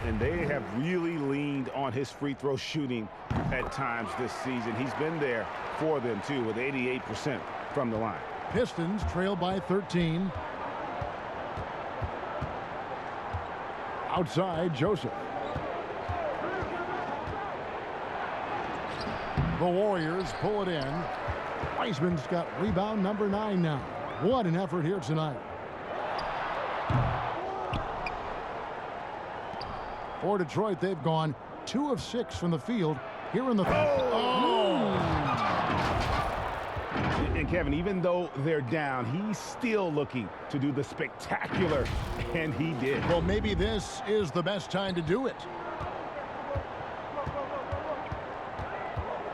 And they have really leaned on his free throw shooting at times this season. He's been there for them, too, with 88% from the line. Pistons trail by 13. Outside, Joseph. The Warriors pull it in. Wiseman's got rebound number 9 now. What an effort here tonight. For Detroit, they've gone 2 of 6 from the field here in the And Kevin, even though they're down, he's still looking to do the spectacular, and he did. Well, maybe this is the best time to do it.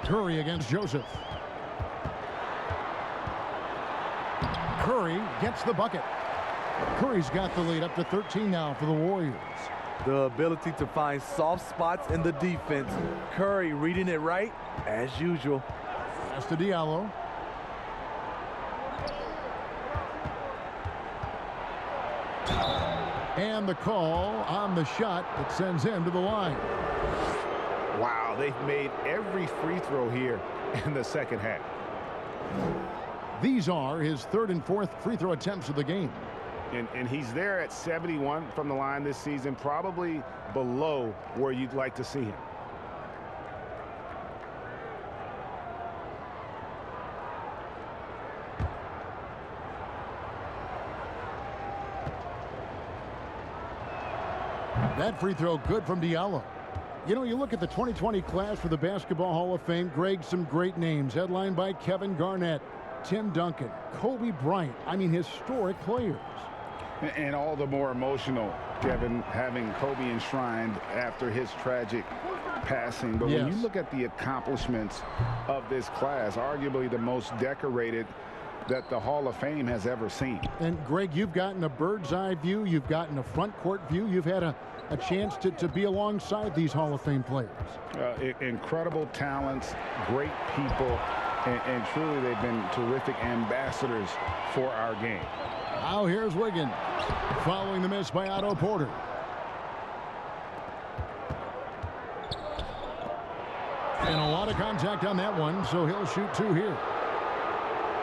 Curry against Joseph. Curry gets the bucket. Curry's got the lead up to 13 now for the Warriors. The ability to find soft spots in the defense. Curry reading it right, as usual. Pass to Diallo. And the call on the shot that sends him to the line. Wow, they've made every free throw here in the second half. These are his third and fourth free throw attempts of the game. And he's there at 71 from the line this season, probably below where you'd like to see him. That free throw good from Diallo. You know, you look at the 2020 class for the Basketball Hall of Fame, Greg, some great names, headlined by Kevin Garnett, Tim Duncan, Kobe Bryant. I mean, historic players. And all the more emotional, Kevin, having Kobe enshrined after his tragic passing. But when you look at the accomplishments of this class, arguably the most decorated that the Hall of Fame has ever seen. And Greg, you've gotten a bird's eye view. You've gotten a front court view. You've had a chance to be alongside these Hall of Fame players. Incredible talents, great people, and truly they've been terrific ambassadors for our game. Now here's Wiggins following the miss by Otto Porter. And a lot of contact on that one, so he'll shoot two here.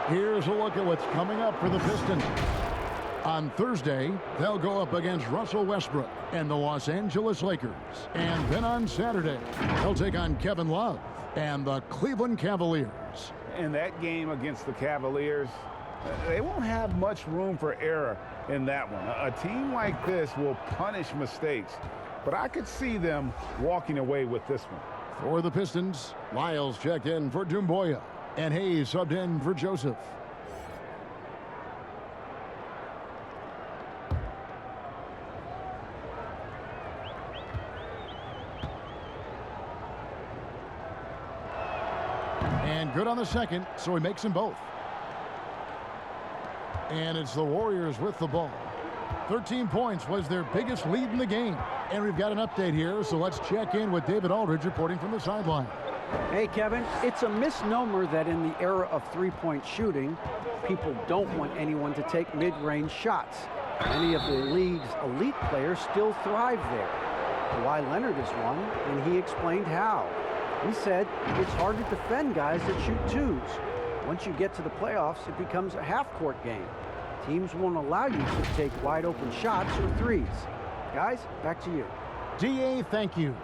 Here's a look at what's coming up for the Pistons. On Thursday, they'll go up against Russell Westbrook and the Los Angeles Lakers. And then on Saturday, they'll take on Kevin Love and the Cleveland Cavaliers. And that game against the Cavaliers, they won't have much room for error in that one. A team like this will punish mistakes, but I could see them walking away with this one. For the Pistons, Lyles checked in for Doumbouya, and Hayes subbed in for Joseph. And good on the second, so he makes them both. And it's the Warriors with the ball. 13 points was their biggest lead in the game. And we've got an update here, so let's check in with David Aldridge reporting from the sideline. Hey, Kevin, it's a misnomer that in the era of three-point shooting, people don't want anyone to take mid-range shots. Many of the league's elite players still thrive there. Kawhi Leonard is one, and he explained how. He said it's hard to defend guys that shoot twos. Once you get to the playoffs, it becomes a half-court game. Teams won't allow you to take wide-open shots or threes. Guys, back to you. DA, thank you.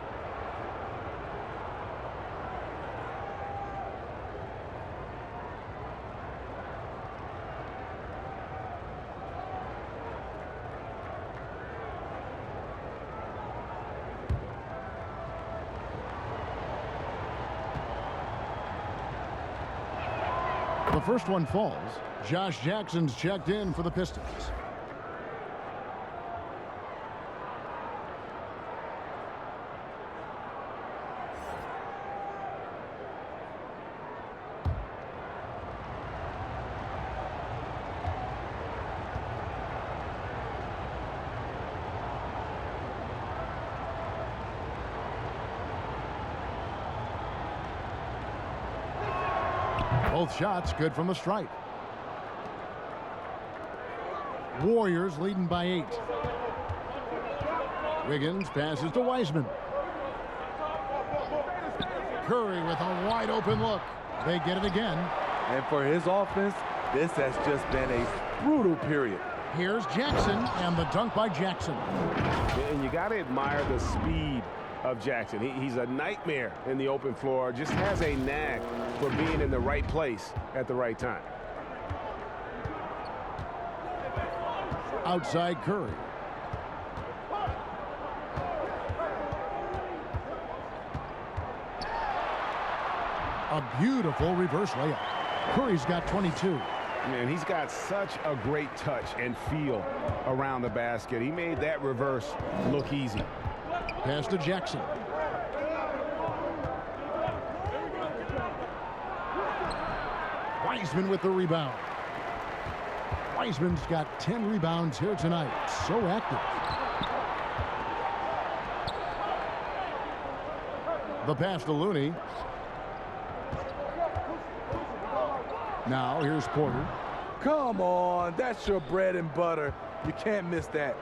The first one falls. Josh Jackson's checked in for the Pistons. Both shots good from the stripe. Warriors leading by 8. Wiggins passes to Wiseman. Curry with a wide open look. They get it again. And for his offense, this has just been a brutal period. Here's Jackson and the dunk by Jackson. And you got to admire the speed of Jackson. He's a nightmare in the open floor, just has a knack for being in the right place at the right time. Outside Curry. A beautiful reverse layup. Curry's got 22. Man, he's got such a great touch and feel around the basket. He made that reverse look easy. Pass to Jackson. Wiseman with the rebound. Wiseman's got 10 rebounds here tonight. So active. The pass to Looney. Now here's Porter. Come on, that's your bread and butter. You can't miss that.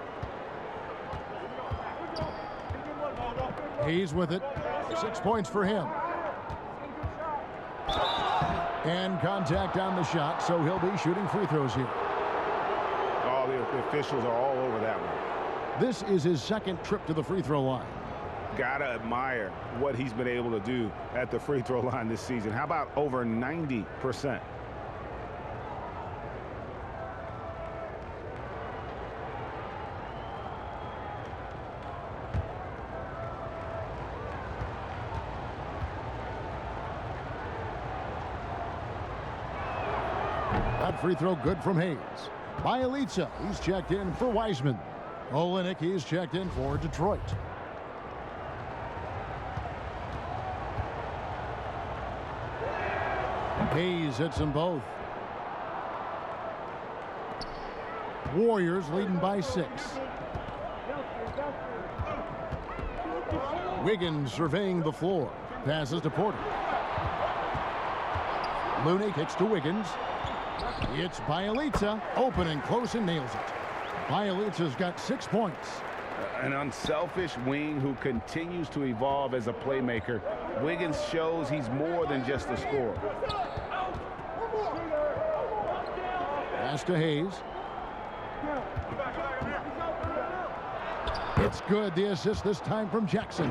Hayes with it. 6 points for him. And contact on the shot, so he'll be shooting free throws here. Oh, the officials are all over that one. This is his second trip to the free throw line. Gotta admire what he's been able to do at the free throw line this season. How about over 90%? That free throw good from Hayes. Bielitsa, he's checked in for Wiseman. Olynyk, he's checked in for Detroit. Hayes hits them both. Warriors leading by 6. Wiggins surveying the floor. Passes to Porter. Looney kicks to Wiggins. It's Bielitsa, open and close, and nails it. Bielitsa's got 6 points. An unselfish wing who continues to evolve as a playmaker. Wiggins shows he's more than just a scorer. Pass to Hayes. It's good. The assist this time from Jackson.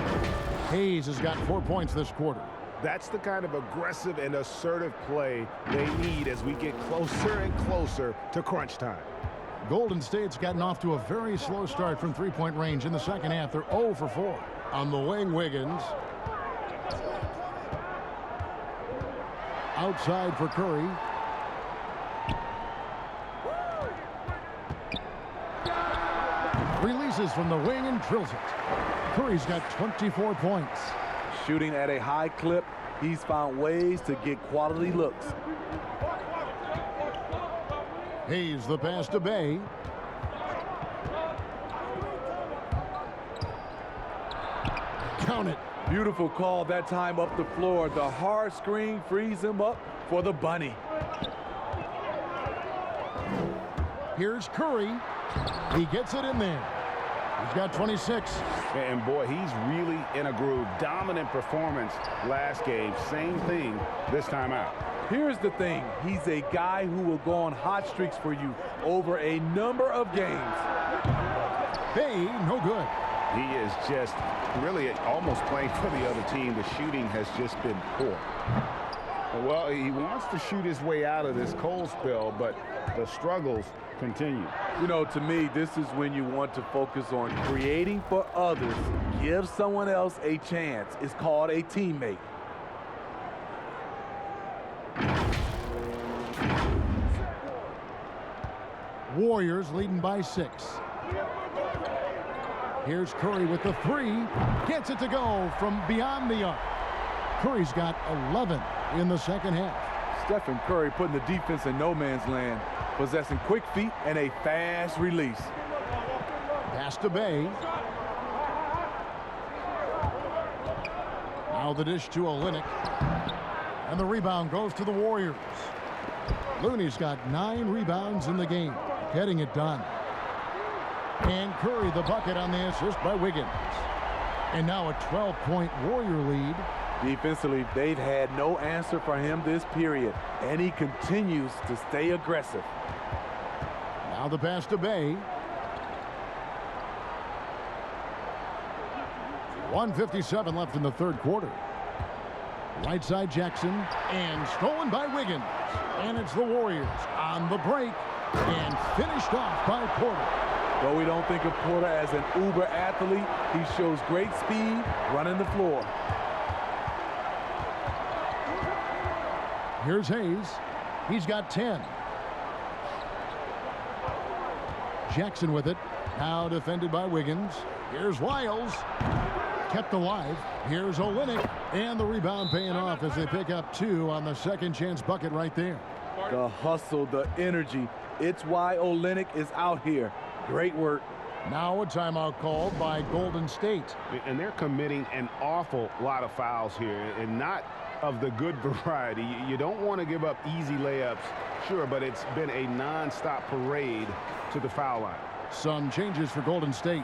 Hayes has got 4 points this quarter. That's the kind of aggressive and assertive play they need as we get closer and closer to crunch time. Golden State's gotten off to a very slow start from three-point range in the second half. They're 0 for 4. On the wing, Wiggins. Outside for Curry. Releases from the wing and drills it. Curry's got 24 points. Shooting at a high clip, he's found ways to get quality looks. Hayes the pass to Bay. Count it. Beautiful call that time up the floor. The hard screen frees him up for the bunny. Here's Curry. He gets it in there. He's got 26. And boy, he's really in a groove. Dominant performance last game. Same thing this time out. Here's the thing. He's a guy who will go on hot streaks for you over a number of games. Bay, no good. He is just really almost playing for the other team. The shooting has just been poor. Well, he wants to shoot his way out of this cold spell, but the struggles continue. You know, to me, this is when you want to focus on creating for others. Give someone else a chance. It's called a teammate. Warriors leading by 6. Here's Curry with the 3. Gets it to go from beyond the arc. Curry's got 11 in the second half. Stephen Curry putting the defense in no man's land, possessing quick feet and a fast release. Pass to Bay. Now the dish to Olynyk. And the rebound goes to the Warriors. Looney's got 9 rebounds in the game, getting it done. And Curry the bucket on the assist by Wiggins. And now a 12-point Warrior lead. Defensively, they've had no answer for him this period, and he continues to stay aggressive. Now the pass to Bay. 1:57 left in the third quarter. Right side Jackson, and stolen by Wiggins. And it's the Warriors on the break, and finished off by Porter. Though we don't think of Porter as an uber athlete, he shows great speed running the floor. Here's Hayes. He's got 10. Jackson with it. Now defended by Wiggins. Here's Wiles. Kept alive. Here's Olynyk. And the rebound paying off as they pick up 2 on the second chance bucket right there. The hustle, the energy. It's why Olynyk is out here. Great work. Now a timeout called by Golden State. And they're committing an awful lot of fouls here, and not of the good variety. You don't want to give up easy layups, sure, but it's been a non-stop parade to the foul line. Some changes for Golden State.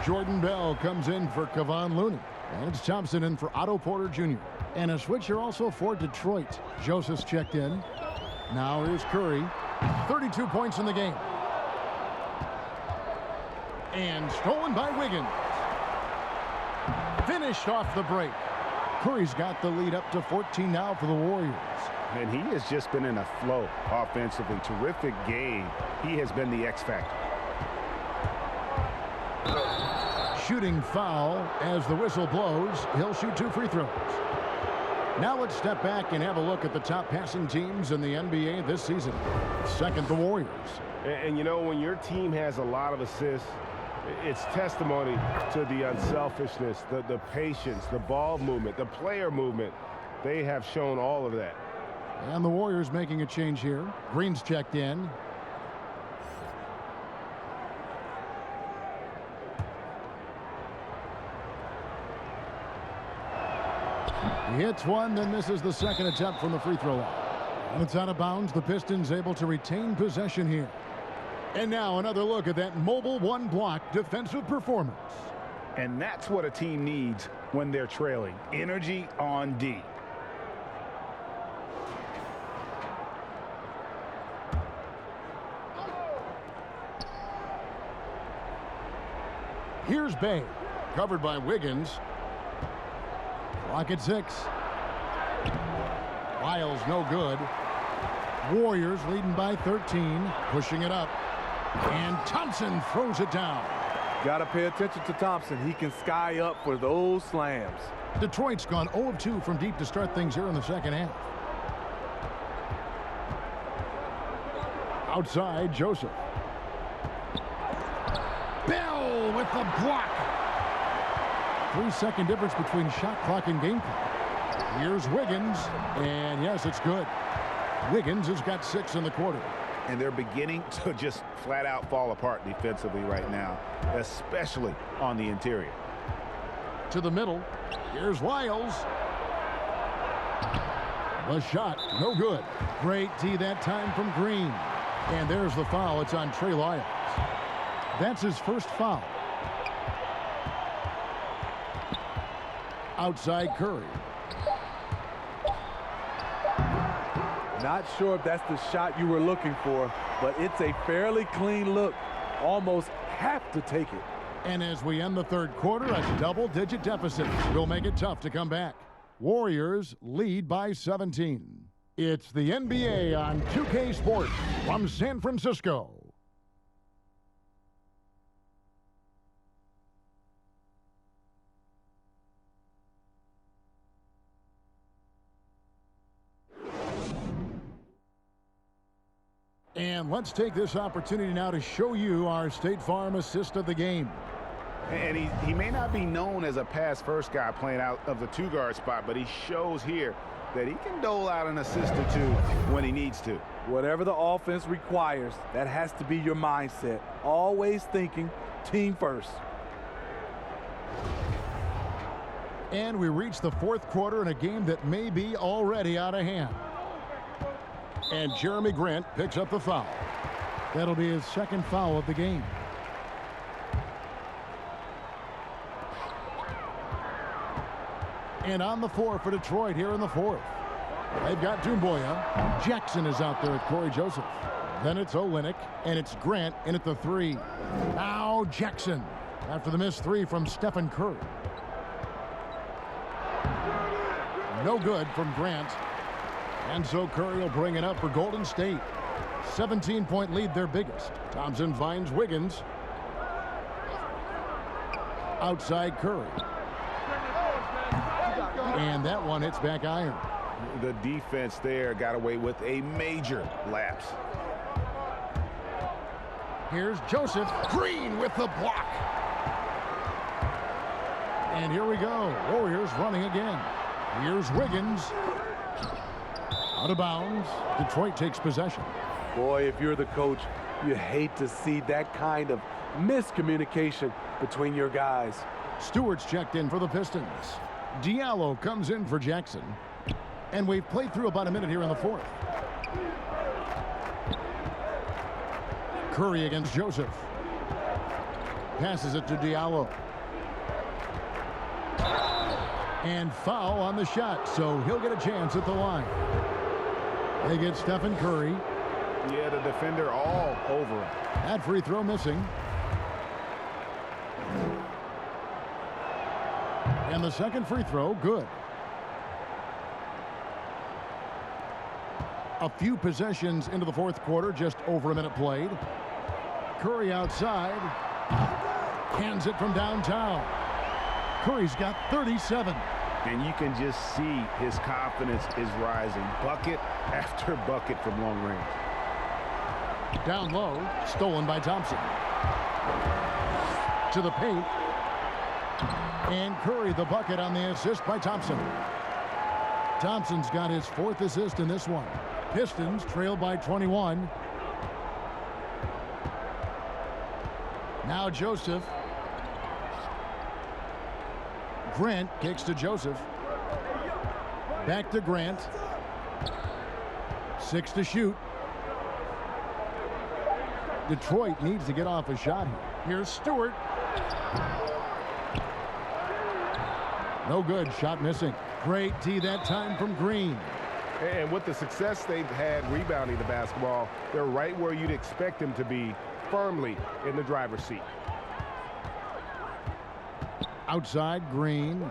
Jordan Bell comes in for Kevon Looney. And it's Thompson in for Otto Porter Jr. And a switch here also for Detroit. Joseph's checked in. Now here's Curry. 32 points in the game. And stolen by Wiggins. Finished off the break. Curry's got the lead up to 14 now for the Warriors. And he has just been in a flow offensively. Terrific game. He has been the X factor. Shooting foul as the whistle blows. He'll shoot 2 free throws. Now let's step back and have a look at the top passing teams in the NBA this season. Second, the Warriors. And you know, when your team has a lot of assists, it's testimony to the unselfishness, the patience, the ball movement, the player movement. They have shown all of that. And the Warriors making a change here. Green's checked in. He hits one, then misses the second attempt from the free throw line. And it's out of bounds. The Pistons able to retain possession here. And now another look at that mobile one-block defensive performance. And that's what a team needs when they're trailing. Energy on D. Here's Bay. Covered by Wiggins. Clock at 6. Lyles no good. Warriors leading by 13. Pushing it up. And Thompson throws it down. Got to pay attention to Thompson. He can sky up for those slams. Detroit's gone 0 of 2 from deep to start things here in the second half. Outside, Joseph. Bell with the block. 3-second difference between shot clock and game clock. Here's Wiggins, and yes, it's good. Wiggins has got 6 in the quarter. And they're beginning to just flat out fall apart defensively right now, especially on the interior. To the middle. Here's Lyles. The shot, no good. Great D that time from Green. And there's the foul. It's on Trey Lyles. That's his first foul. Outside Curry. Not sure if that's the shot you were looking for, but it's a fairly clean look. Almost have to take it. And as we end the third quarter, a double-digit deficit will make it tough to come back. Warriors lead by 17. It's the NBA on 2K Sports from San Francisco. And let's take this opportunity now to show you our State Farm assist of the game. And he may not be known as a pass-first guy playing out of the 2-guard spot, but he shows here that he can dole out an assist or 2 when he needs to. Whatever the offense requires, that has to be your mindset. Always thinking team first. And we reach the fourth quarter in a game that may be already out of hand. And Jeremy Grant picks up the foul. That'll be his second foul of the game. And on the floor for Detroit here in the fourth. They've got Doumbouya. Jackson is out there with Corey Joseph. Then it's Olynyk, and it's Grant in at the 3. Now Jackson after the missed 3 from Stephen Curry. No good from Grant. And so Curry will bring it up for Golden State. 17-point lead, their biggest. Thompson finds Wiggins. Outside Curry. And that one hits back iron. The defense there got away with a major lapse. Here's Joseph. Green with the block. And here we go. Warriors running again. Here's Wiggins. Out of bounds. Detroit takes possession. Boy, if you're the coach, you hate to see that kind of miscommunication between your guys. Stewart's checked in for the Pistons. Diallo comes in for Jackson. And we've played through about a minute here in the fourth. Curry against Joseph. Passes it to Diallo. And foul on the shot, so he'll get a chance at the line. They get Stephen Curry. Yeah, the defender all over him. That free throw missing. And the second free throw, good. A few possessions into the fourth quarter, just over a minute played. Curry outside. Hands it from downtown. Curry's got 37. And you can just see his confidence is rising. Bucket after bucket from long range. Down low, stolen by Thompson. To the paint. And Curry the bucket on the assist by Thompson. Thompson's got his fourth assist in this one. Pistons trail by 21. Now Joseph. Grant kicks to Joseph. Back to Grant. 6 to shoot. Detroit needs to get off a shot here. Here's Stewart. No good. Shot missing. Great D that time from Green. And with the success they've had rebounding the basketball, they're right where you'd expect them to be, firmly in the driver's seat. Outside, Green.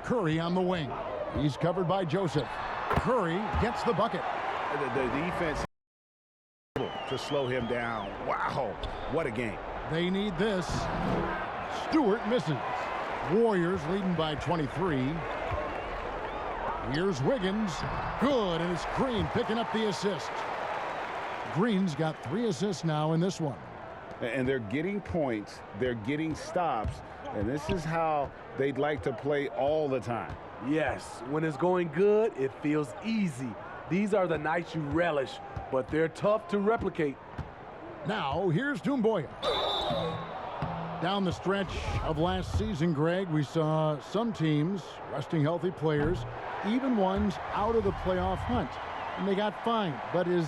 Curry on the wing. He's covered by Joseph. Curry gets the bucket. The defense to slow him down. Wow, what a game. They need this. Stewart misses. Warriors leading by 23. Here's Wiggins. Good, and it's Green picking up the assist. Green's got 3 assists now in this one. And they're getting points, they're getting stops, and this is how they'd like to play all the time. Yes, when it's going good, it feels easy. These are the nights you relish, but they're tough to replicate. Now, here's Doumbouya. Down the stretch of last season, Greg, we saw some teams resting healthy players, even ones out of the playoff hunt, and they got fined. But is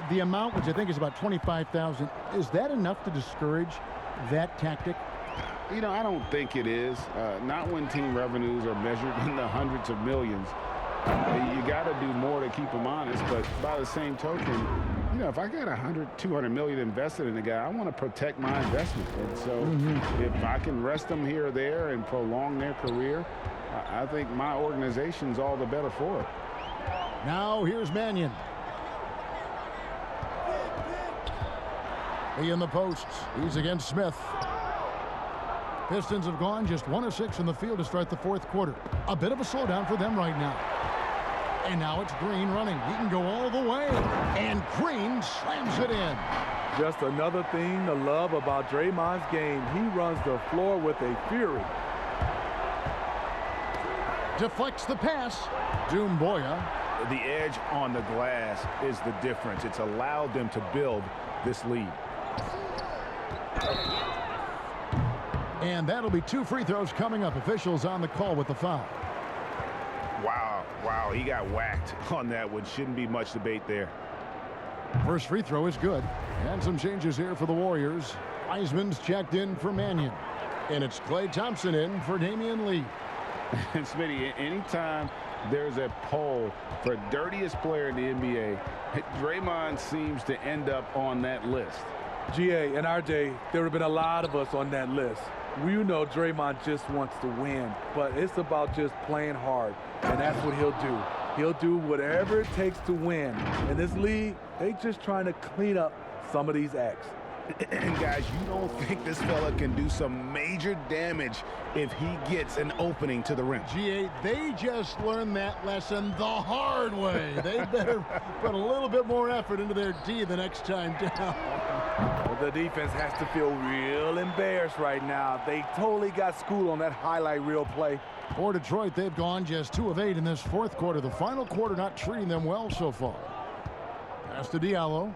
the amount, which I think is about $25,000, is that enough to discourage that tactic? You know, I don't think it is. Not when team revenues are measured in the hundreds of millions. You got to do more to keep them honest, but by the same token, you know, if I got $200 million invested in a guy, I want to protect my investment. And so if I can rest them here or there and prolong their career, I think my organization's all the better for it. Now here's Mannion. He in the posts. He's against Smith. Pistons have gone just 1 of 6 from the field to start the fourth quarter. A bit of a slowdown for them right now. And now it's Green running. He can go all the way. And Green slams it in. Just another thing to love about Draymond's game. He runs the floor with a fury. Deflects the pass. Doumbouya. The edge on the glass is the difference. It's allowed them to build this lead. And that'll be 2 free throws coming up. Officials on the call with the foul. Wow, he got whacked on that one. Shouldn't be much debate there. First free throw is good. And some changes here for the Warriors. Wiseman's checked in for Mannion. And it's Klay Thompson in for Damian Lee. And Smitty, anytime there's a poll for dirtiest player in the NBA, Draymond seems to end up on that list. GA, in our day, there have been a lot of us on that list. We know Draymond just wants to win, but it's about just playing hard, and that's what he'll do. He'll do whatever it takes to win. In this league, they just trying to clean up some of these acts. And guys, you don't think this fella can do some major damage if he gets an opening to the rim? GA, they just learned that lesson the hard way. They better put a little bit more effort into their D the next time down. Well, the defense has to feel real embarrassed right now. They totally got schooled on that highlight reel play. For Detroit, they've gone just 2 of 8 in this fourth quarter. The final quarter not treating them well so far. Pass to Diallo.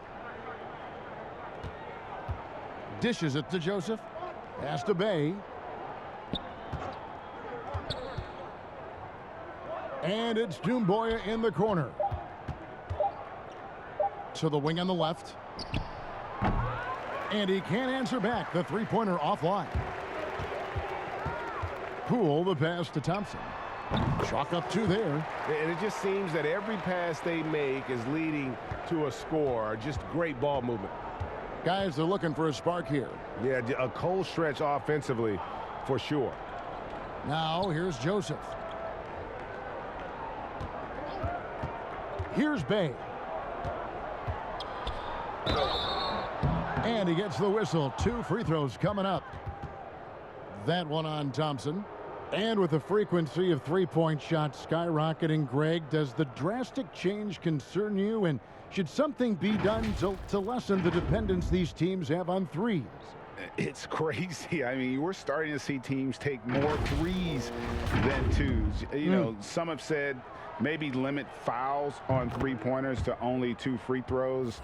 Dishes it to Joseph. Pass to Bay. And it's Doumbouya in the corner. To the wing on the left. And he can't answer back. The three-pointer offline. Poole, the pass to Thompson. Chalk up 2 there. And it just seems that every pass they make is leading to a score. Just great ball movement. Guys, they're looking for a spark here. Yeah, a cold stretch offensively for sure. Now, here's Joseph. Here's Bay. And he gets the whistle. 2 free throws coming up. That one on Thompson. And with the frequency of three-point shots skyrocketing, Greg, does the drastic change concern you? And should something be done to lessen the dependence these teams have on threes? It's crazy. I mean, we're starting to see teams take more threes than twos. You know, some have said maybe limit fouls on three-pointers to only 2 free throws.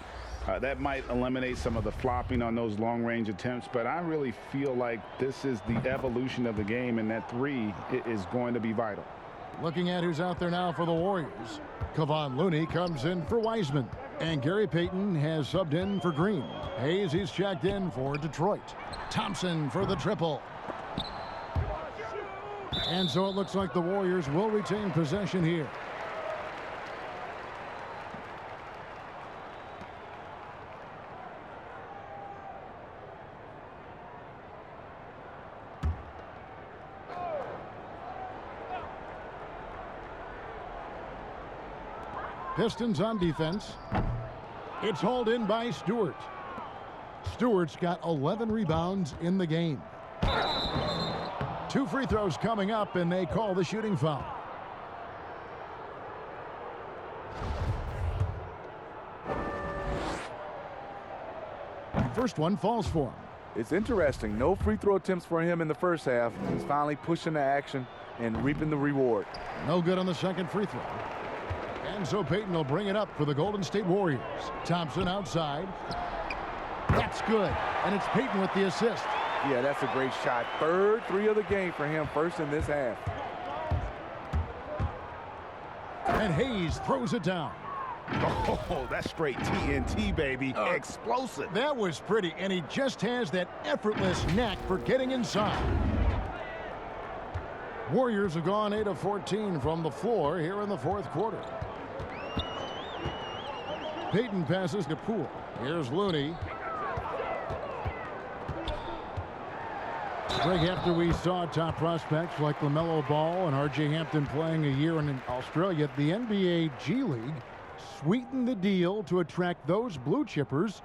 That might eliminate some of the flopping on those long-range attempts, but I really feel like this is the evolution of the game, and that 3 is going to be vital. Looking at who's out there now for the Warriors. Kevon Looney comes in for Wiseman, and Gary Payton has subbed in for Green. Hayes, he's checked in for Detroit. Thompson for the triple. And so it looks like the Warriors will retain possession here. Pistons on defense. It's hauled in by Stewart. Stewart's got 11 rebounds in the game. 2 free throws coming up, and they call the shooting foul. First one falls for him. It's interesting. No free throw attempts for him in the first half. He's finally pushing the action and reaping the reward. No good on the second free throw. And so Payton will bring it up for the Golden State Warriors. Thompson outside. That's good. And it's Payton with the assist. Yeah, that's a great shot. 3rd 3 of the game for him, first in this half. And Hayes throws it down. Oh, that's straight TNT, baby. Explosive. That was pretty, and he just has that effortless knack for getting inside. Warriors have gone 8 of 14 from the floor here in the 4th quarter. Payton passes to Poole. Here's Looney. Greg, after we saw top prospects like LaMelo Ball and R.J. Hampton playing a year in Australia, the NBA G League sweetened the deal to attract those blue chippers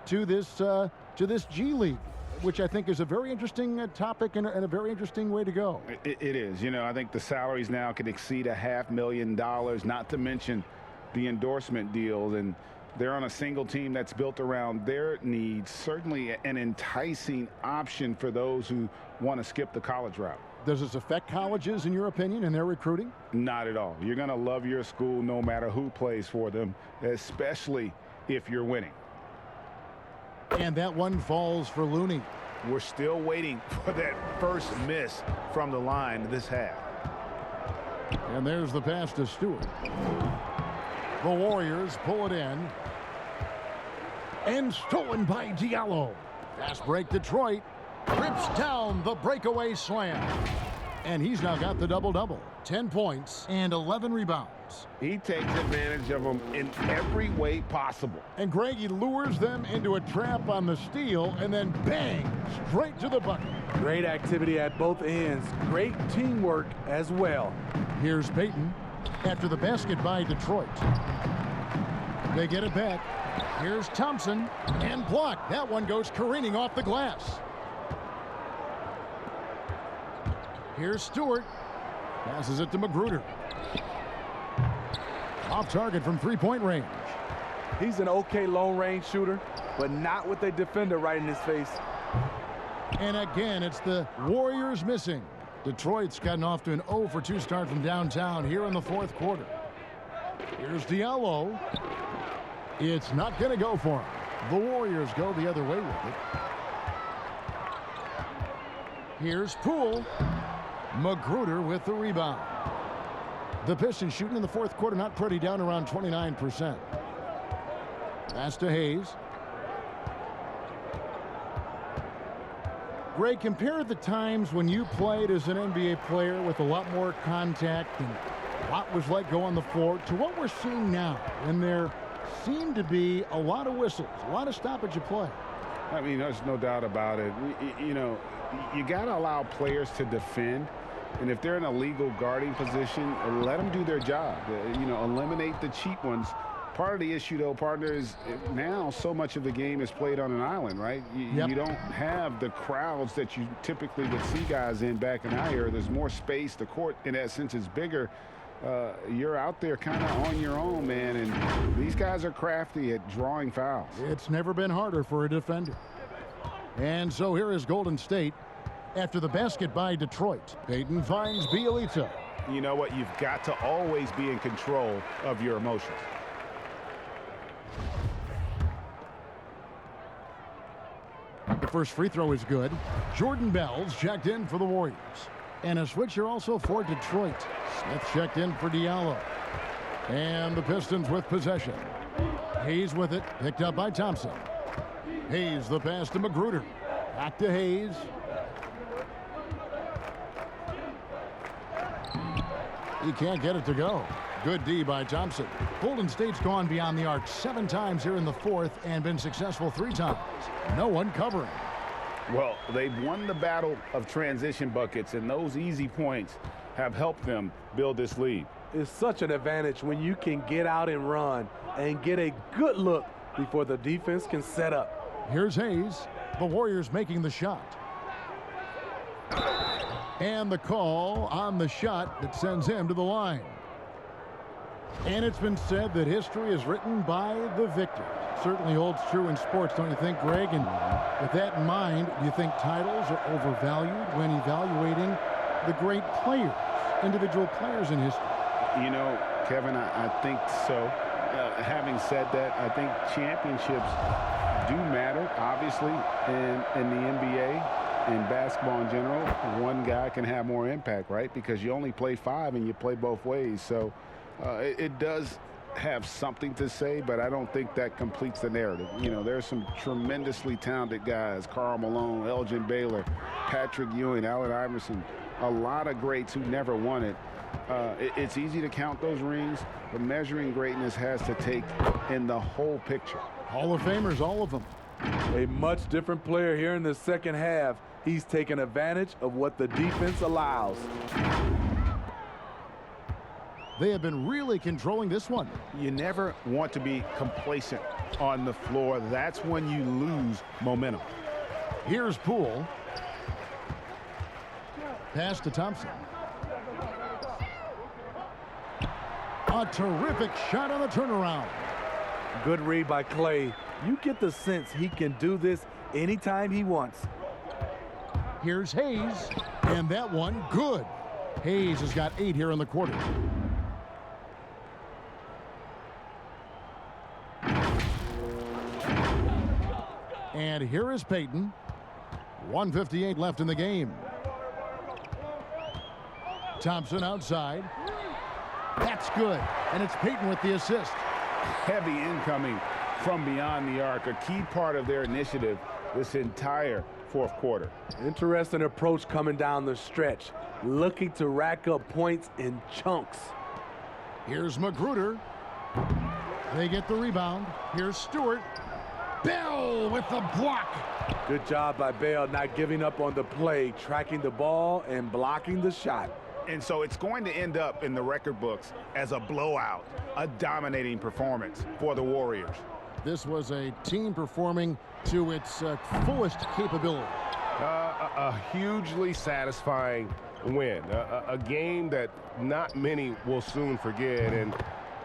to this G League, which I think is a very interesting topic and a very interesting way to go. It is. You know, I think the salaries now could exceed $500,000, not to mention the endorsement deals, and they're on a single team that's built around their needs. Certainly an enticing option for those who want to skip the college route. Does this affect colleges, in your opinion, in their recruiting? Not at all. You're going to love your school no matter who plays for them, especially if you're winning. And that one falls for Looney. We're still waiting for that first miss from the line this half. And there's the pass to Stewart. The Warriors pull it in. And stolen by Diallo. Fast break Detroit. Rips down the breakaway slam. And he's now got the double-double. 10 points and 11 rebounds. He takes advantage of them in every way possible. And Greg, he lures them into a trap on the steal and then bang, straight to the bucket. Great activity at both ends. Great teamwork as well. Here's Payton after the basket by Detroit. They get it back. Here's Thompson and blocked. That one goes careening off the glass. Here's Stewart. Passes it to Magruder. Off target from three-point range. He's an okay long-range shooter, but not with a defender right in his face. And again, it's the Warriors missing. Detroit's gotten off to an 0 for 2 start from downtown here in the 4th quarter. Here's Diallo. It's not going to go for him. The Warriors go the other way with it. Here's Poole. Magruder with the rebound. The Pistons shooting in the 4th quarter, not pretty, down around 29%. Pass to Hayes. Greg, compare the times when you played as an NBA player with a lot more contact and what was like go on the floor to what we're seeing now, when there seem to be a lot of whistles, a lot of stoppage of play. I mean, there's no doubt about it. You know, you got to allow players to defend. And if they're in a legal guarding position, let them do their job. You know, eliminate the cheap ones. Part of the issue, though, partner, is now so much of the game is played on an island, right? You don't have the crowds that you typically would see guys in back in our era. There's more space. The court, in that sense, is bigger. You're out there kind of on your own, man, and these guys are crafty at drawing fouls. It's never been harder for a defender. And so here is Golden State after the basket by Detroit. Payton finds Bielitsa. You know what? You've got to always be in control of your emotions. The first free throw is good. Jordan Bell's checked in for the Warriors. And a switcher also for Detroit. Smith checked in for Diallo. And the Pistons with possession. Hayes with it, picked up by Thompson. Hayes the pass to Magruder. Back to Hayes. He can't get it to go. Good D by Thompson. Golden State's gone beyond the arc 7 times here in the fourth and been successful 3 times. No one covering. Well, they've won the battle of transition buckets, and those easy points have helped them build this lead. It's such an advantage when you can get out and run and get a good look before the defense can set up. Here's Hayes. The Warriors making the shot. And the call on the shot that sends him to the line. And it's been said that history is written by the victor. Certainly holds true in sports, don't you think, Greg? And with that in mind, do you think titles are overvalued when evaluating the great players, individual players in history? You know, Kevin, I think so. Having said that, I think championships do matter, obviously, in the NBA. In basketball in general, one guy can have more impact, right? Because you only play 5 and you play both ways. So it does have something to say, but I don't think that completes the narrative. You know, there's some tremendously talented guys, Karl Malone, Elgin Baylor, Patrick Ewing, Allen Iverson, a lot of greats who never won it. It's easy to count those rings, but measuring greatness has to take in the whole picture. Hall of Famers, all of them. A much different player here in the second half. He's taken advantage of what the defense allows. They have been really controlling this one. You never want to be complacent on the floor. That's when you lose momentum. Here's Poole. Pass to Thompson. A terrific shot on the turnaround. Good read by Clay. You get the sense he can do this anytime he wants. Here's Hayes, and that one good. Hayes has got 8 here in the quarter. And here is Payton. 1:58 left in the game. Thompson outside. That's good, and it's Payton with the assist. Heavy incoming from beyond the arc, a key part of their initiative this entire fourth quarter. Interesting approach coming down the stretch, looking to rack up points in chunks. Here's Magruder. They get the rebound. Here's Stewart. Bell with the block. Good job by Bell not giving up on the play, tracking the ball and blocking the shot. And so it's going to end up in the record books as a blowout, a dominating performance for the Warriors. This was a team performing to its fullest capability. A hugely satisfying win, a game that not many will soon forget, and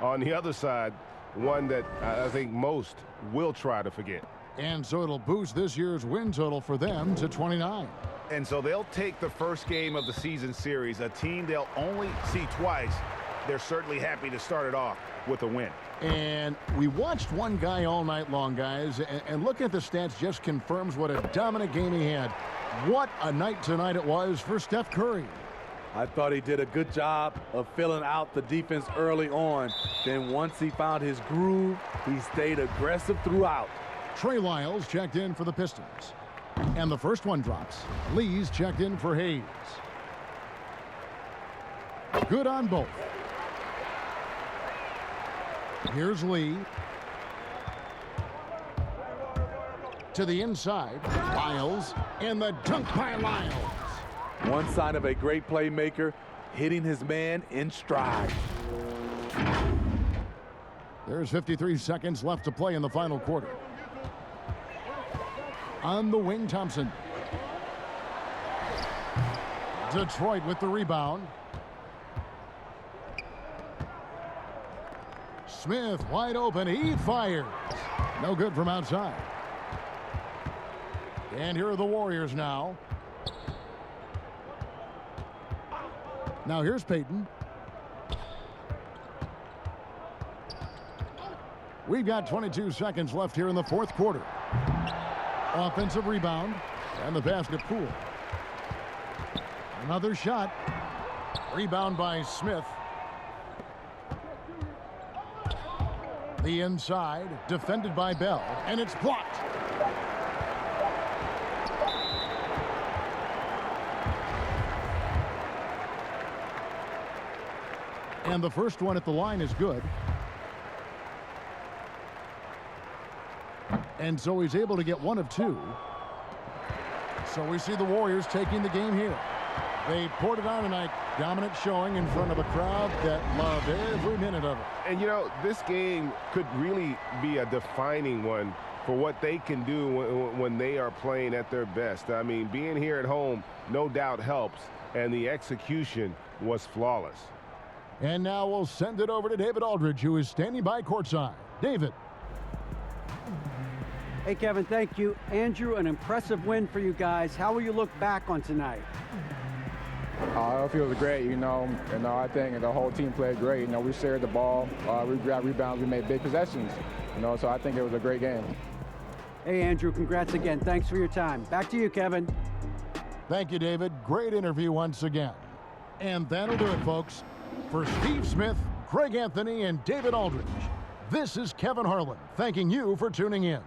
on the other side, one that I think most will try to forget. And so it'll boost this year's win total for them to 29. And so they'll take the first game of the season series, a team they'll only see twice. They're certainly happy to start it off with a win. And we watched one guy all night long, guys, and looking at the stats just confirms what a dominant game he had. What a night tonight it was for Steph Curry. I thought he did a good job of filling out the defense early on. Then once he found his groove, he stayed aggressive throughout. Trey Lyles checked in for the Pistons. And the first one drops. Lee's checked in for Hayes. Good on both. Here's Lee. To the inside. Lyles. And the dunk by Lyles. One sign of a great playmaker, hitting his man in stride. There's 53 seconds left to play in the final quarter. On the wing, Thompson. Detroit with the rebound. Smith wide open. He fires. No good from outside. And here are the Warriors now. Now here's Payton. We've got 22 seconds left here in the fourth quarter. Offensive rebound. And the basket Poole. Another shot. Rebound by Smith. The inside. Defended by Bell. And it's blocked. And the first one at the line is good. And so he's able to get one of two. So we see the Warriors taking the game here. They poured it on tonight. Dominant showing in front of a crowd that loved every minute of it. And, you know, this game could really be a defining one for what they can do when they are playing at their best. I mean, being here at home no doubt helps, and the execution was flawless. And now we'll send it over to David Aldridge, who is standing by courtside. David. Hey, Kevin, thank you. Andrew, an impressive win for you guys. How will you look back on tonight? It feels great, you know. I think the whole team played great. You know, we shared the ball, we grabbed rebounds, we made big possessions. You know, so I think it was a great game. Hey, Andrew, congrats again. Thanks for your time. Back to you, Kevin. Thank you, David. Great interview once again. And that'll do it, folks. For Steve Smith, Craig Anthony, and David Aldridge, this is Kevin Harlan thanking you for tuning in.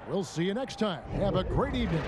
We'll see you next time. Have a great evening.